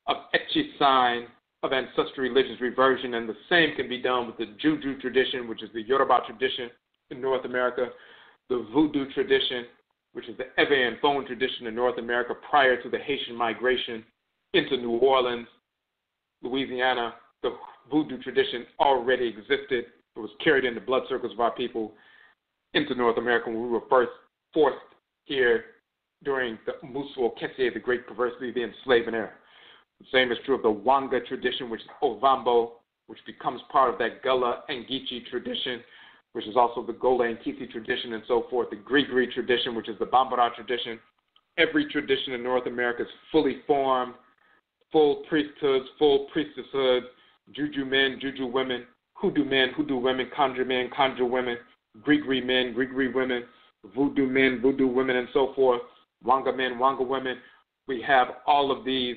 Speaker 2: of AKYISAN of Ancestral Religious Reversion, and the same can be done with the Juju tradition, which is the Yoruba tradition in North America, the Voodoo tradition, which is the Eve and Fang tradition in North America prior to the Haitian migration into New Orleans, Louisiana, the Voodoo tradition already existed. It was carried in the blood circles of our people into North America when we were first forced here during the Mmusuo Kese, the Great Perversity, the enslavement era. The same is true of the Wanga tradition, which is Ovambo, which becomes part of that Gullah and Geechee tradition, which is also the Gola and Kisi tradition and so forth, the Gris Gris tradition, which is the Bambara tradition. Every tradition in North America is fully formed, full priesthoods, full priestesshoods, Juju men, Juju women, Hoodoo men, Hoodoo women, Conjure men, Conjure women, Gris Gris men, Gris Gris women, Voodoo men, Voodoo women, and so forth, Wanga men, Wanga women. We have all of these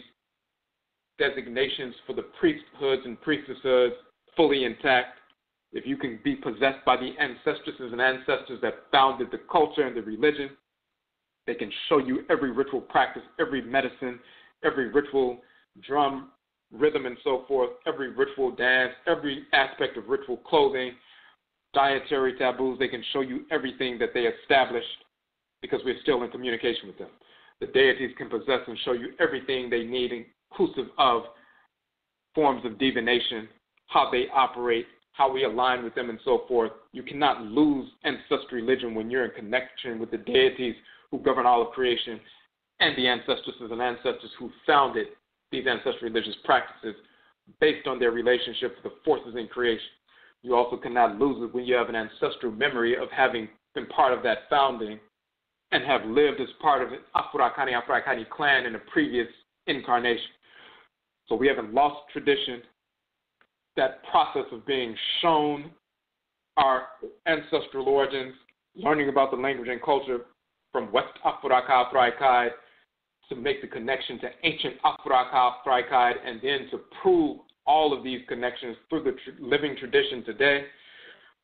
Speaker 2: designations for the priesthoods and priestesshoods fully intact. If you can be possessed by the ancestresses and ancestors that founded the culture and the religion, they can show you every ritual practice, every medicine, every ritual drum, rhythm, and so forth, every ritual dance, every aspect of ritual clothing, dietary taboos. They can show you everything that they established because we're still in communication with them. The deities can possess and show you everything they need, inclusive of forms of divination, how they operate, how we align with them, and so forth. You cannot lose ancestral religion when you're in connection with the deities who govern all of creation and the ancestresses and ancestors who founded these ancestral religious practices based on their relationship with the forces in creation. You also cannot lose it when you have an ancestral memory of having been part of that founding and have lived as part of an Afuraitkaitnit clan in a previous incarnation. So we haven't lost tradition. That process of being shown our ancestral origins, learning about the language and culture from West Afuraitkai to make the connection to ancient Afuraitkai, and then to prove all of these connections through the living tradition today,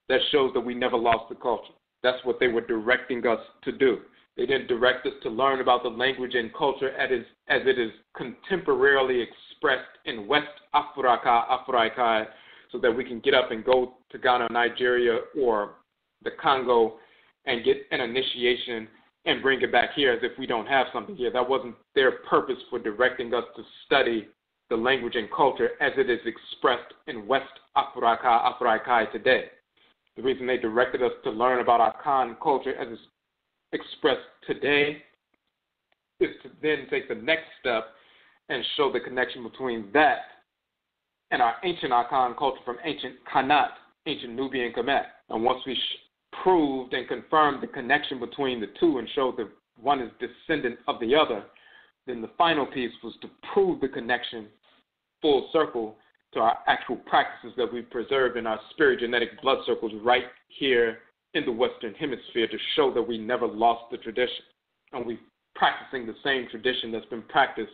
Speaker 2: that shows that we never lost the culture. That's what they were directing us to do. They didn't direct us to learn about the language and culture as it is contemporarily expressed in West Afuraitkai, so that we can get up and go to Ghana, Nigeria, or the Congo and get an initiation and bring it back here as if we don't have something here. That wasn't their purpose for directing us to study the language and culture as it is expressed in West Afuraitkai today. The reason they directed us to learn about Akan culture as it's expressed today is to then take the next step and show the connection between that and our ancient Akan culture from ancient Kanat, ancient Nubian Kemet. And once we proved and confirmed the connection between the two and showed that one is descendant of the other, then the final piece was to prove the connection full circle to our actual practices that we've preserved in our spiri-genetic blood circles right here in the Western Hemisphere, to show that we never lost the tradition. And we're practicing the same tradition that's been practiced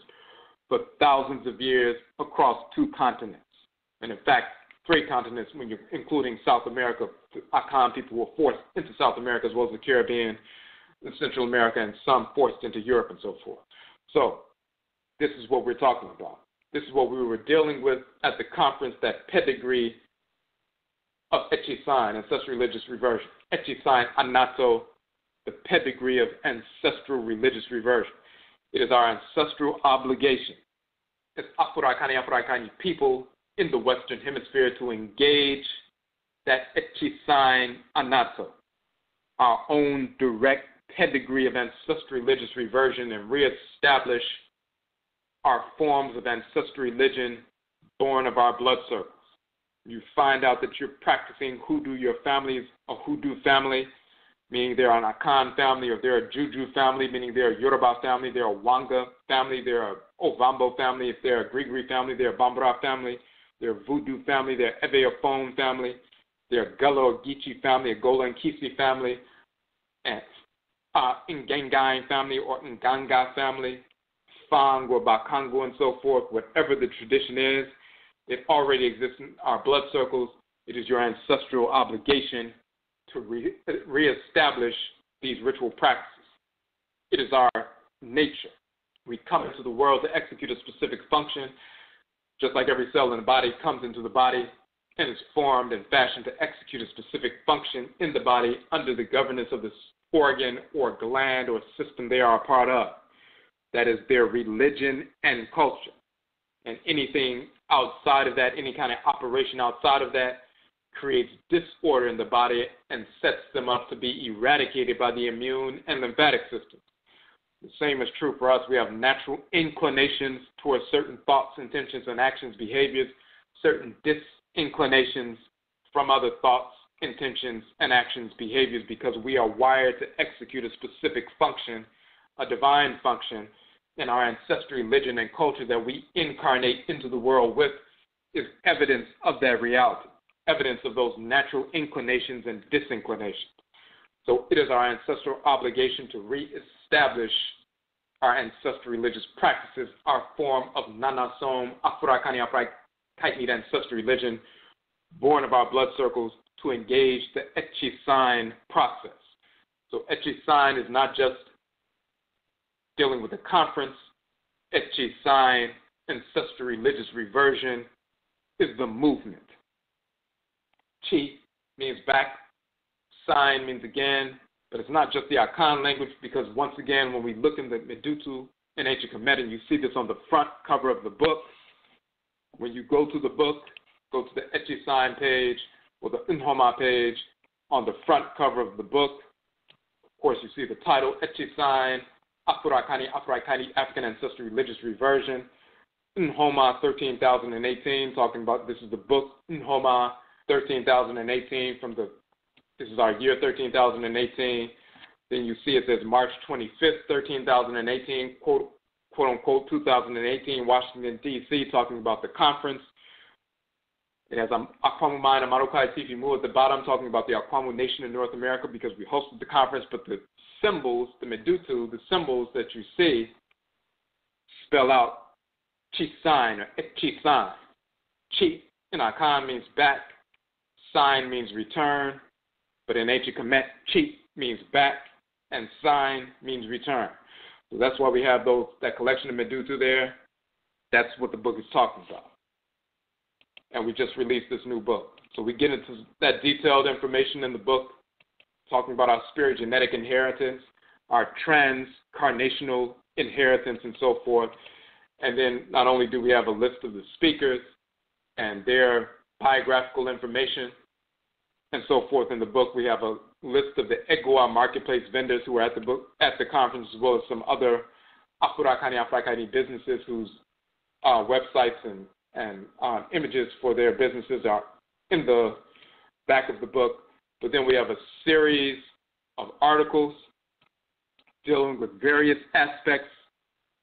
Speaker 2: for thousands of years across 2 continents. And in fact, 3 continents when you're including South America. The Akan people were forced into South America as well as the Caribbean, and Central America, and some forced into Europe and so forth. So this is what we're talking about. This is what we were dealing with at the conference, that pedigree of AKYISAN, Ancestral Religious Reversion. AKYISAN ANATO, the pedigree of Ancestral Religious Reversion. It is our ancestral obligation as Afuraitkaini people in the Western Hemisphere to engage that AKYISAN ANATO, our own direct pedigree of ancestral religious reversion, and reestablish our forms of ancestral religion born of our blood circles. You find out that you're practicing Hoodoo, your family is a Hoodoo family, meaning they're an Akan family, or they're a Juju family, meaning they're a Yoruba family, they're a Wanga family, they're a Ovambo family, if they're a Gris Gris family, they're a Bambara family, they're a Voodoo family, they're an Abosom family, they're a Gullah and Geechee family, a Gola and Kisi family, and Ngengang family or Ngengang family, Fang or Bakango and so forth. Whatever the tradition is, it already exists in our blood circles. It is your ancestral obligation to reestablish these ritual practices. It is our nature. We come into the world to execute a specific function, just like every cell in the body comes into the body and is formed and fashioned to execute a specific function in the body under the governance of this organ or gland or system they are a part of. That is their religion and culture. And anything outside of that, any kind of operation outside of that, creates disorder in the body and sets them up to be eradicated by the immune and lymphatic system. The same is true for us. We have natural inclinations towards certain thoughts, intentions, and actions, behaviors, certain disinclinations from other thoughts, intentions, and actions, behaviors, because we are wired to execute a specific function, a divine function, and our ancestral religion and culture that we incarnate into the world with is evidence of that reality, evidence of those natural inclinations and disinclinations. So it is our ancestral obligation to reestablish our ancestral religious practices, our form of Nananom, Afurakani, Afuraitkaitnit ancestral religion, born of our blood circles, to engage the AKYISAN process. So AKYISAN is not just dealing with the conference. AKYISAN, Ancestral Religious Reversion, is the movement. Chi means back, sign means again, but it's not just the Akan language, because once again, when we look in the Medutu in ancient Kemetic, you see this on the front cover of the book. When you go to the book, go to the AKYISAN page or the Nhoma page. On the front cover of the book, of course, you see the title, AKYISAN, Afurakani, Afuraitkaitnit, African Ancestral Religious Reversion. Nhoma 13,018, talking about, this is the book, Nhoma 13,018, this is our year 13,018. Then you see it says March 25th, 13,018, quote unquote, 2018, Washington, D.C., talking about the conference. It has Akwamu Mine and Marokai Tifimu at the bottom, talking about the Akwamu Nation in North America, because we hosted the conference, but the symbols, the Medutu, the symbols that you see spell out Chi-sign or Chi-sign. Chi in Akan means back, sign means return, but in ancient Kemet, Chi means back, and sign means return. So that's why we have that collection of Medutu there. That's what the book is talking about. And we just released this new book. So we get into that detailed information in the book, talking about our spiri-genetic inheritance, our transcarnational inheritance, and so forth. And then not only do we have a list of the speakers and their biographical information and so forth in the book, we have a list of the Egua marketplace vendors who were at the conference, as well as some other Afurakani, Afuraitkaitnit businesses whose websites and images for their businesses are in the back of the book. But then we have a series of articles dealing with various aspects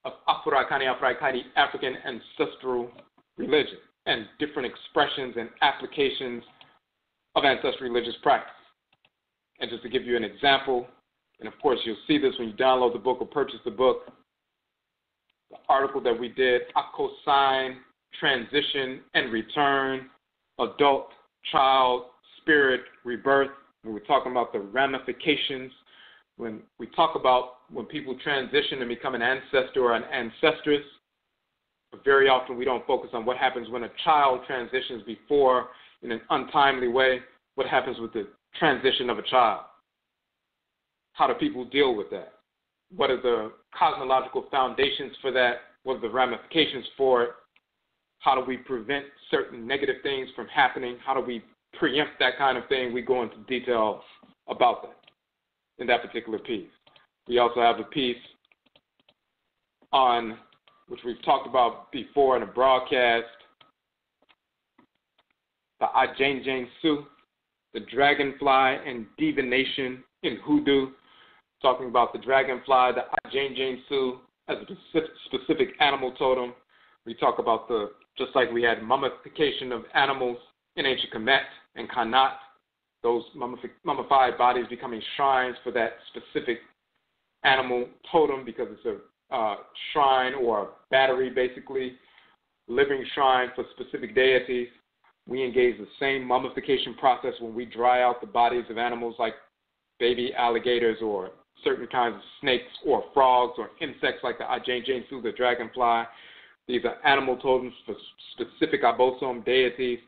Speaker 2: of Afurakani, Afuraitkaitnit, African ancestral religion, and different expressions and applications of ancestral religious practice. And just to give you an example, and of course you'll see this when you download the book or purchase the book, the article that we did, AKYISAN, Transition and Return, Adult, Child, Spirit, Rebirth. When we're talking about the ramifications, when we talk about when people transition and become an ancestor or an ancestress, but very often we don't focus on what happens when a child transitions before in an untimely way. What happens with the transition of a child? How do people deal with that? What are the cosmological foundations for that? What are the ramifications for it? How do we prevent certain negative things from happening? How do we preempt that kind of thing? We go into detail about that in that particular piece. We also have a piece on, which we've talked about before in a broadcast, the Ajenjen Su, the dragonfly and divination in Hoodoo, talking about the dragonfly, the Ajenjen Su, as a specific animal totem. We talk about just like we had mummification of animals in ancient Kemet and Kanat, those mummified bodies becoming shrines for that specific animal totem, because it's a shrine or a battery, basically, living shrine for specific deities. We engage the same mummification process when we dry out the bodies of animals like baby alligators or certain kinds of snakes or frogs or insects like the Ajenjen Su, the dragonfly. These are animal totems for specific Abosom deities,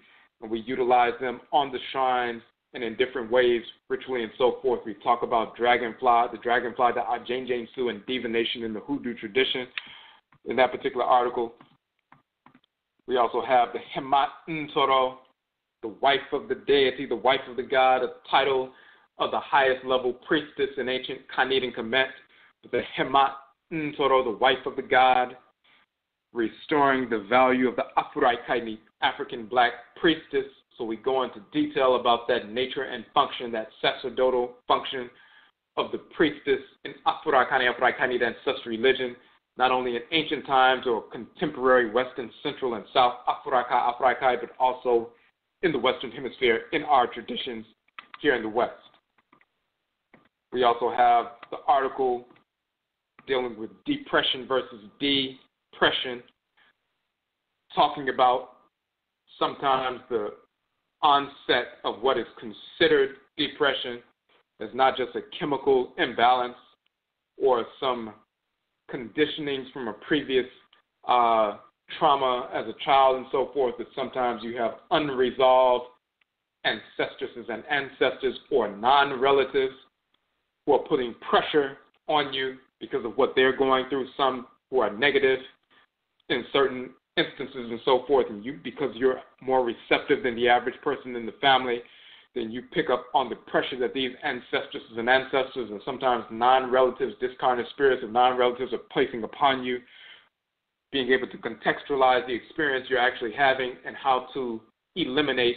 Speaker 2: and we utilize them on the shrines and in different ways, ritually and so forth. We talk about the dragonfly, the Ajenjen Su, and divination in the Hoodoo tradition in that particular article. We also have the Hemat Nsoro, the wife of the deity, the wife of the god, a title of the highest level priestess in ancient Kanit and Kemet. The Hemat Nsoro, the wife of the god, restoring the value of the Afuraitkaitnit, African black priestess. So we go into detail about that nature and function, that sacerdotal function of the priestess in Afuraitkaitnit ancestral religion, not only in ancient times or contemporary Western, Central, and South Afuraitkai, but also in the Western Hemisphere in our traditions here in the West. We also have the article dealing with depression versus depression, talking about sometimes the onset of what is considered depression as not just a chemical imbalance or some conditionings from a previous trauma as a child and so forth, but sometimes you have unresolved ancestresses and ancestors or non-relatives who are putting pressure on you because of what they're going through, some who are negative in certain instances and so forth, and you, because you're more receptive than the average person in the family, then you pick up on the pressure that these ancestresses and ancestors and sometimes non-relatives, discarnate spirits of non-relatives are placing upon you, being able to contextualize the experience you're actually having and how to eliminate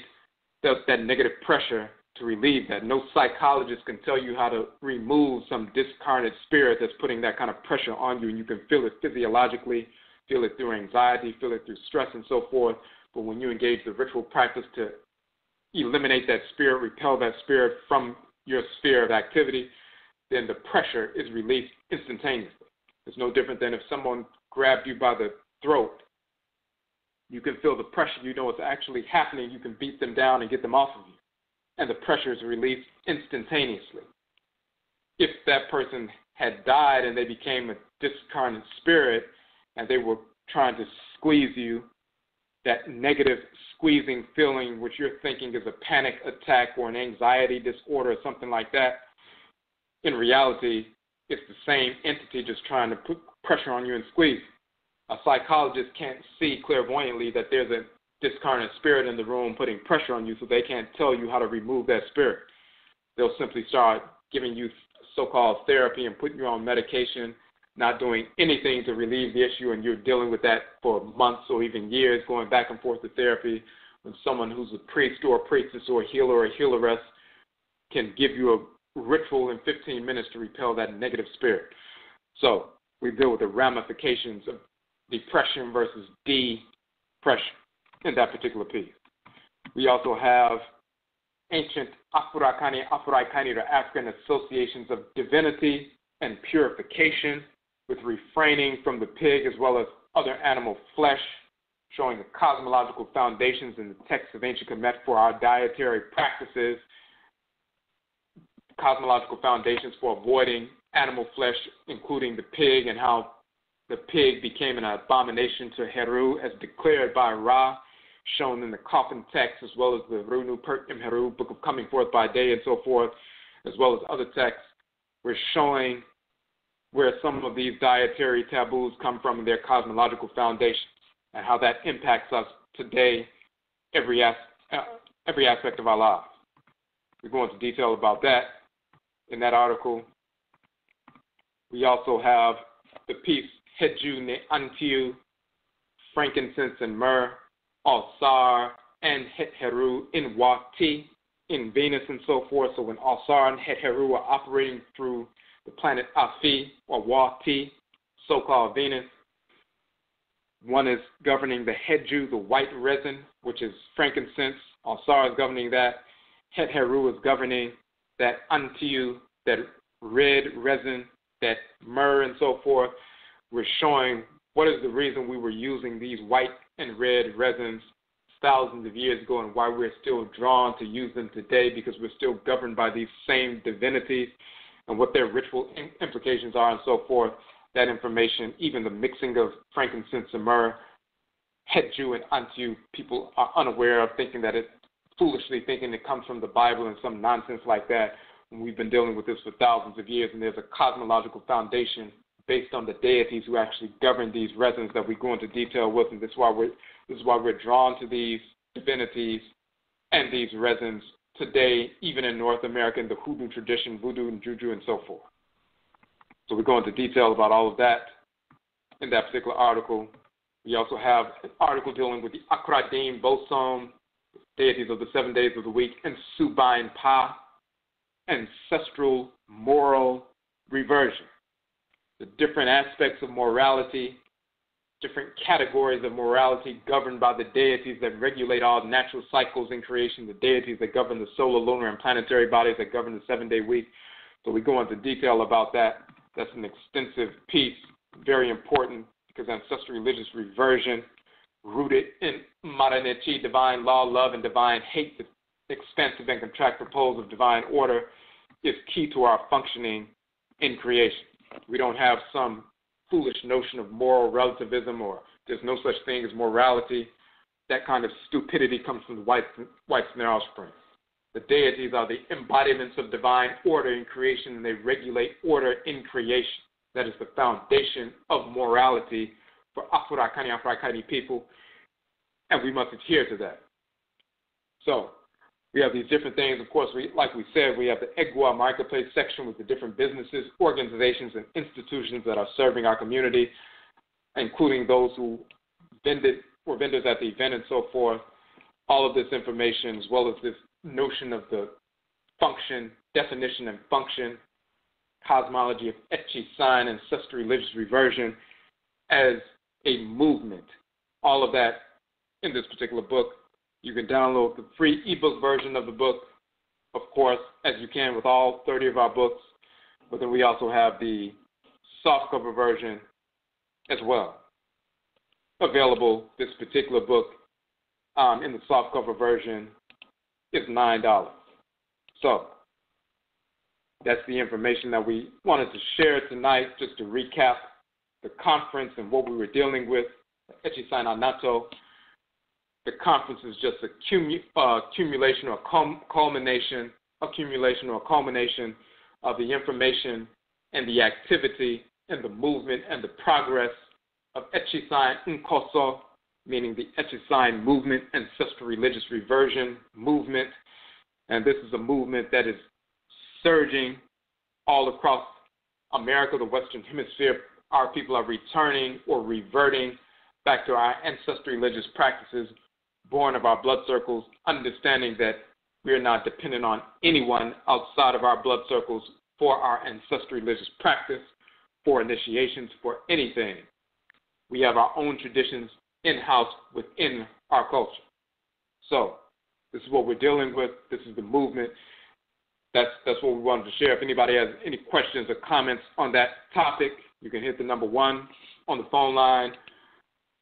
Speaker 2: that negative pressure to relieve that. No psychologist can tell you how to remove some discarnate spirit that's putting that kind of pressure on you, and you can feel it physiologically, feel it through anxiety, feel it through stress and so forth. But when you engage the ritual practice to eliminate that spirit, repel that spirit from your sphere of activity, then the pressure is released instantaneously. It's no different than if someone grabbed you by the throat. You can feel the pressure. You know what's actually happening. You can beat them down and get them off of you. And the pressure is released instantaneously. If that person had died and they became a discarnate spirit and they were trying to squeeze you, that negative squeezing feeling, which you're thinking is a panic attack or an anxiety disorder or something like that, in reality, it's the same entity just trying to put pressure on you and squeeze. A psychologist can't see clairvoyantly that there's a discarnate spirit in the room putting pressure on you, so they can't tell you how to remove that spirit. They'll simply start giving you so-called therapy and putting you on medication, not doing anything to relieve the issue, and you're dealing with that for months or even years, going back and forth to therapy, when someone who's a priest or a priestess or a healer or a healeress can give you a ritual in 15 minutes to repel that negative spirit. So we deal with the ramifications of depression versus depression in that particular piece. We also have ancient Afurakani, Afuraitkaitnit, or African associations of divinity and purification, with refraining from the pig as well as other animal flesh, showing the cosmological foundations in the texts of ancient Kemet for our dietary practices, cosmological foundations for avoiding animal flesh, including the pig, and how the pig became an abomination to Heru as declared by Ra, shown in the coffin text, as well as the Runu Pert Im Heru, Book of Coming Forth by Day, and so forth, as well as other texts. We're showing where some of these dietary taboos come from in their cosmological foundations and how that impacts us today, every aspect of our lives. We go into detail about that in that article. We also have the piece Heju Ne Antiu, frankincense and myrrh, Alsar and Het Heru in Wati, in Venus and so forth. So when Alsar and Het Heru are operating through the planet Afi or Wati, so-called Venus, one is governing the Heju, the white resin, which is frankincense. Alsar is governing that. Het Heru is governing that Antiu, that red resin, that myrrh and so forth. We're showing what is the reason we were using these white and red resins thousands of years ago and why we're still drawn to use them today, because we're still governed by these same divinities and what their ritual implications are and so forth. That information, even the mixing of frankincense and myrrh, Heju and Antiu, people are unaware of, thinking that foolishly thinking it comes from the Bible and some nonsense like that. And we've been dealing with this for thousands of years, and there's a cosmological foundation based on the deities who actually govern these resins that we go into detail with, and this is why we're drawn to these divinities and these resins today, even in North America, in the Hoodoo tradition, Voodoo and Juju and so forth. So we go into detail about all of that in that particular article. We also have an article dealing with the Akradim, Bosom, deities of the 7 days of the week, and Subain Pa, ancestral moral reversion. The different aspects of morality, different categories of morality governed by the deities that regulate all natural cycles in creation, the deities that govern the solar, lunar, and planetary bodies that govern the 7-day week. So we go into detail about that. That's an extensive piece, very important, because ancestral religious reversion, rooted in Maranetchi, divine law, love, and divine hate, the expansive and contractive poles of divine order, is key to our functioning in creation. We don't have some foolish notion of moral relativism or there's no such thing as morality. That kind of stupidity comes from the whites and their offspring. The deities are the embodiments of divine order in creation, and they regulate order in creation. That is the foundation of morality for Afuraitkaitnit people, and we must adhere to that. So we have these different things. Of course, like we said, we have the Egua marketplace section with the different businesses, organizations, and institutions that are serving our community, including those who were vendors at the event and so forth. All of this information, as well as this notion of the function, definition and function, cosmology of AKYISAN, ancestral religious reversion, as a movement. All of that in this particular book. You can download the free ebook version of the book, of course, as you can with all 30 of our books. But then we also have the softcover version as well. Available, this particular book in the softcover version is $9. So that's the information that we wanted to share tonight, just to recap the conference and what we were dealing with, AKYISAN ANATO. The conference is just accumulation or culmination of the information and the activity and the movement and the progress of AKYISAN Nkoso, meaning the AKYISAN movement, ancestral religious reversion movement. And this is a movement that is surging all across America, the Western Hemisphere. Our people are returning or reverting back to our ancestral religious practices, born of our blood circles, understanding that we are not dependent on anyone outside of our blood circles for our ancestral religious practice, for initiations, for anything. We have our own traditions in-house within our culture. So this is what we're dealing with. This is the movement. That's what we wanted to share. If anybody has any questions or comments on that topic, you can hit the number 1 on the phone line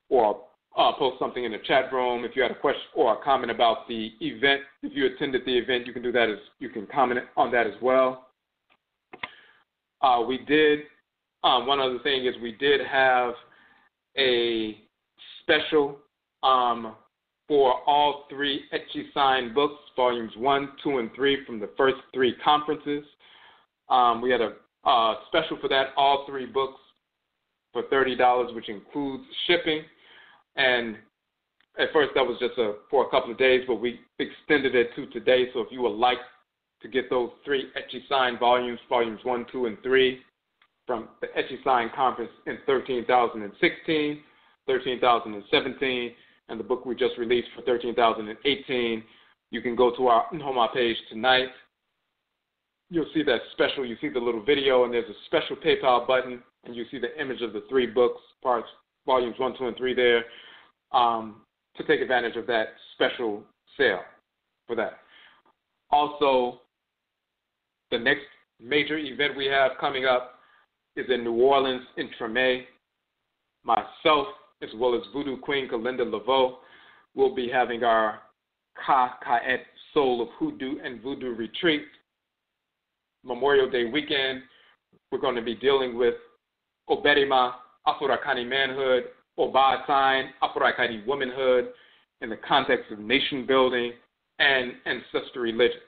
Speaker 2: or post something in the chat room. If you had a question or a comment about the event, if you attended the event, you can do that. You can comment on that as well. We did, one other thing is we did have a special for all 3 AKYISAN books, volumes 1, 2, and 3 from the first 3 conferences. We had a special for that, all 3 books for $30, which includes shipping. And at first that was just for a couple of days, but we extended it to today. So if you would like to get those 3 AKYISAN volumes 1, 2, and 3 from the AKYISAN conference in 13,016, 13,017, and the book we just released for 13,018, you can go to our Nhoma page tonight. You'll see that special. You see the little video, and there's a special PayPal button, and you see the image of the 3 books, parts, volumes 1, 2, and 3 there, to take advantage of that special sale for that. Also, the next major event we have coming up is in New Orleans in Treme. Myself, as well as Voodoo Queen Kalinda Laveau, will be having our Ka-Kaet Soul of Hoodoo and Voodoo retreat. Memorial Day weekend, we're going to be dealing with Oberima, Afurakani manhood, Obatain, Afuraitkaitnit womanhood, in the context of nation building and ancestral religion.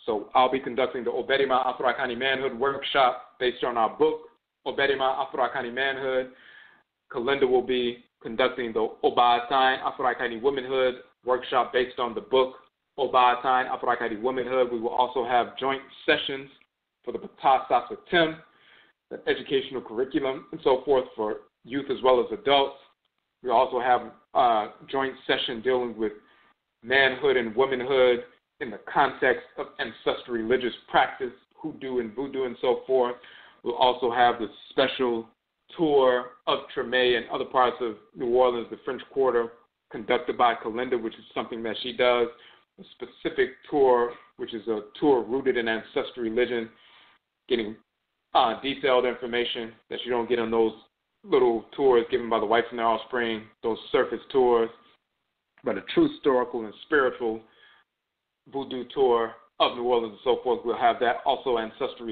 Speaker 2: So I'll be conducting the Oberima Afurakani manhood workshop based on our book, Obedima Afurakani Manhood. Kalinda will be conducting the Obaatan Afurakani Womanhood workshop based on the book Obaatan Afurakani Womanhood. We will also have joint sessions for the Batasa Tim, the educational curriculum and so forth for youth as well as adults. We also have a joint session dealing with manhood and womanhood in the context of ancestral religious practice, Hoodoo and Voodoo and so forth. We'll also have the special tour of Treme and other parts of New Orleans, the French Quarter, conducted by Kalinda, which is something that she does. A specific tour, which is a tour rooted in ancestral religion, getting detailed information that you don't get on those little tours given by the whites and their offspring, those surface tours, but a true historical and spiritual Voodoo tour of New Orleans and so forth. We'll have that. Also ancestral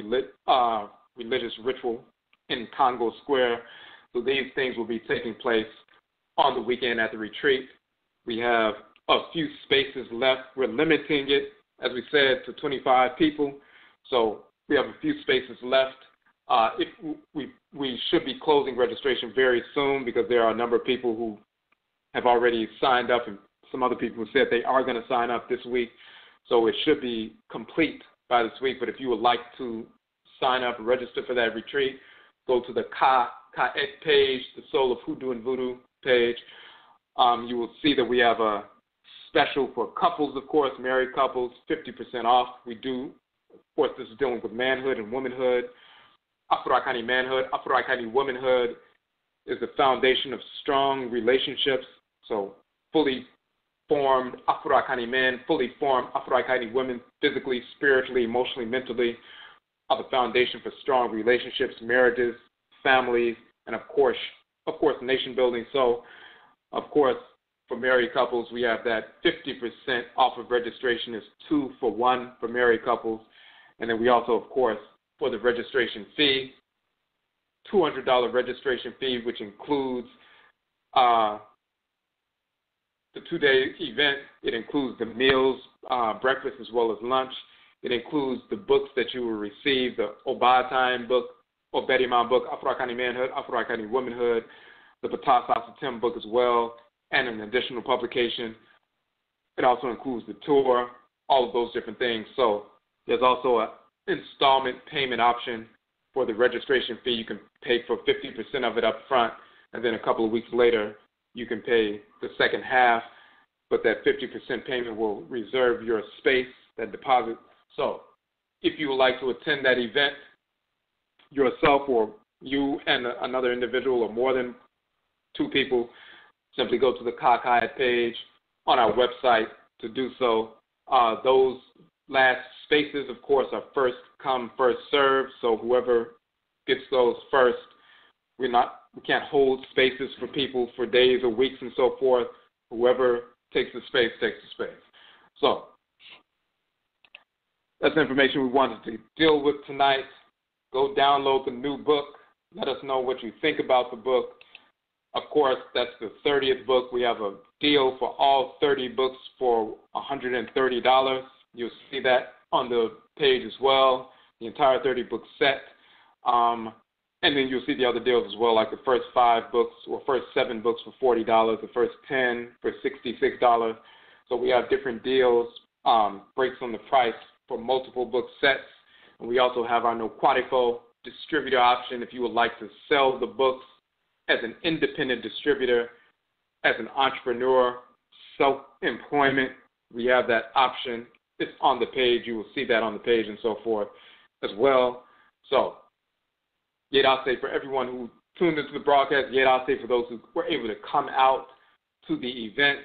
Speaker 2: religious ritual in Congo Square. So these things will be taking place on the weekend at the retreat. We have a few spaces left. We're limiting it, as we said, to 25 people. So we have a few spaces left. If we should be closing registration very soon because there are a number of people who have already signed up and some other people who said they are going to sign up this week. So it should be complete by this week. But if you would like to sign up and register for that retreat, go to the Ka-Ek page, the Soul of Hoodoo and Voodoo page. You will see that we have a special for couples, of course, married couples, 50% off. We do, of course, this is dealing with manhood and womanhood. Afurakani manhood, Afurakani womanhood is the foundation of strong relationships. So fully formed Afurakani men, fully formed Afurakani women, physically, spiritually, emotionally, mentally, are the foundation for strong relationships, marriages, families, and of course, nation building. So, of course, for married couples, we have that 50% off of registration is 2 for 1 for married couples. And then we also, of course, for the registration fee, $200 registration fee, which includes the 2-day event. It includes the meals, breakfast, as well as lunch. It includes the books that you will receive, the Obaatan book, Obedima book, Afurakani Manhood, Afurakani Womanhood, the Batasa Tim book as well, and an additional publication. It also includes the tour, all of those different things. So there's also an installment payment option for the registration fee. You can pay for 50% of it up front, and then a couple of weeks later, you can pay the second half, but that 50% payment will reserve your space, that deposit. So if you would like to attend that event yourself, or you and another individual or more than 2 people, simply go to the Ka-Ek page on our website to do so. Those last spaces, of course, are first come, first served. So whoever gets those first, we can't hold spaces for people for days or weeks and so forth. Whoever takes the space takes the space. So that's the information we wanted to deal with tonight. Go download the new book. Let us know what you think about the book. Of course, that's the 30th book. We have a deal for all 30 books for $130. You'll see that on the page as well, the entire 30-book set. And then you'll see the other deals as well, like the first 5 books or first 7 books for $40, the first 10 for $66. So we have different deals, breaks on the price for multiple book sets. And we also have our no Quadifo distributor option if you would like to sell the books as an independent distributor, as an entrepreneur, self-employment. We have that option. It's on the page. You will see that on the page and so forth as well. So, yet I'll say for everyone who tuned into the broadcast, yet I'll say for those who were able to come out to the event,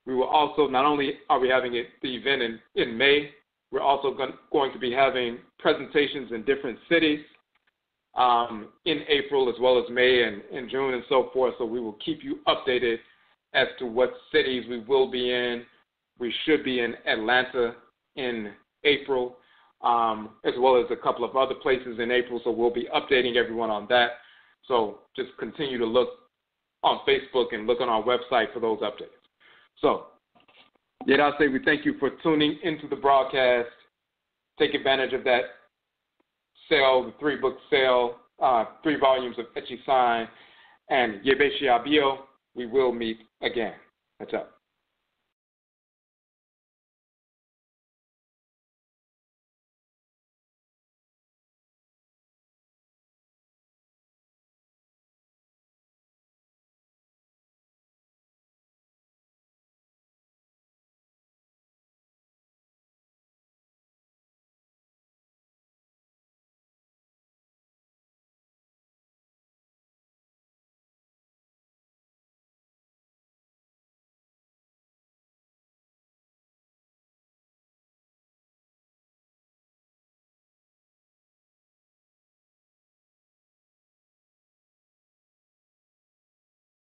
Speaker 2: we will also, not only are we having the event in May, we're also going to be having presentations in different cities in April as well as May and in June and so forth. So we will keep you updated as to what cities we will be in. We should be in Atlanta in April, as well as a couple of other places in April. So we'll be updating everyone on that. So just continue to look on Facebook and look on our website for those updates. So, yet I'll say we thank you for tuning into the broadcast. Take advantage of that sale, the 3-book sale 3 volumes of AKYISAN and Yebeshiabio. We will meet again. That's up.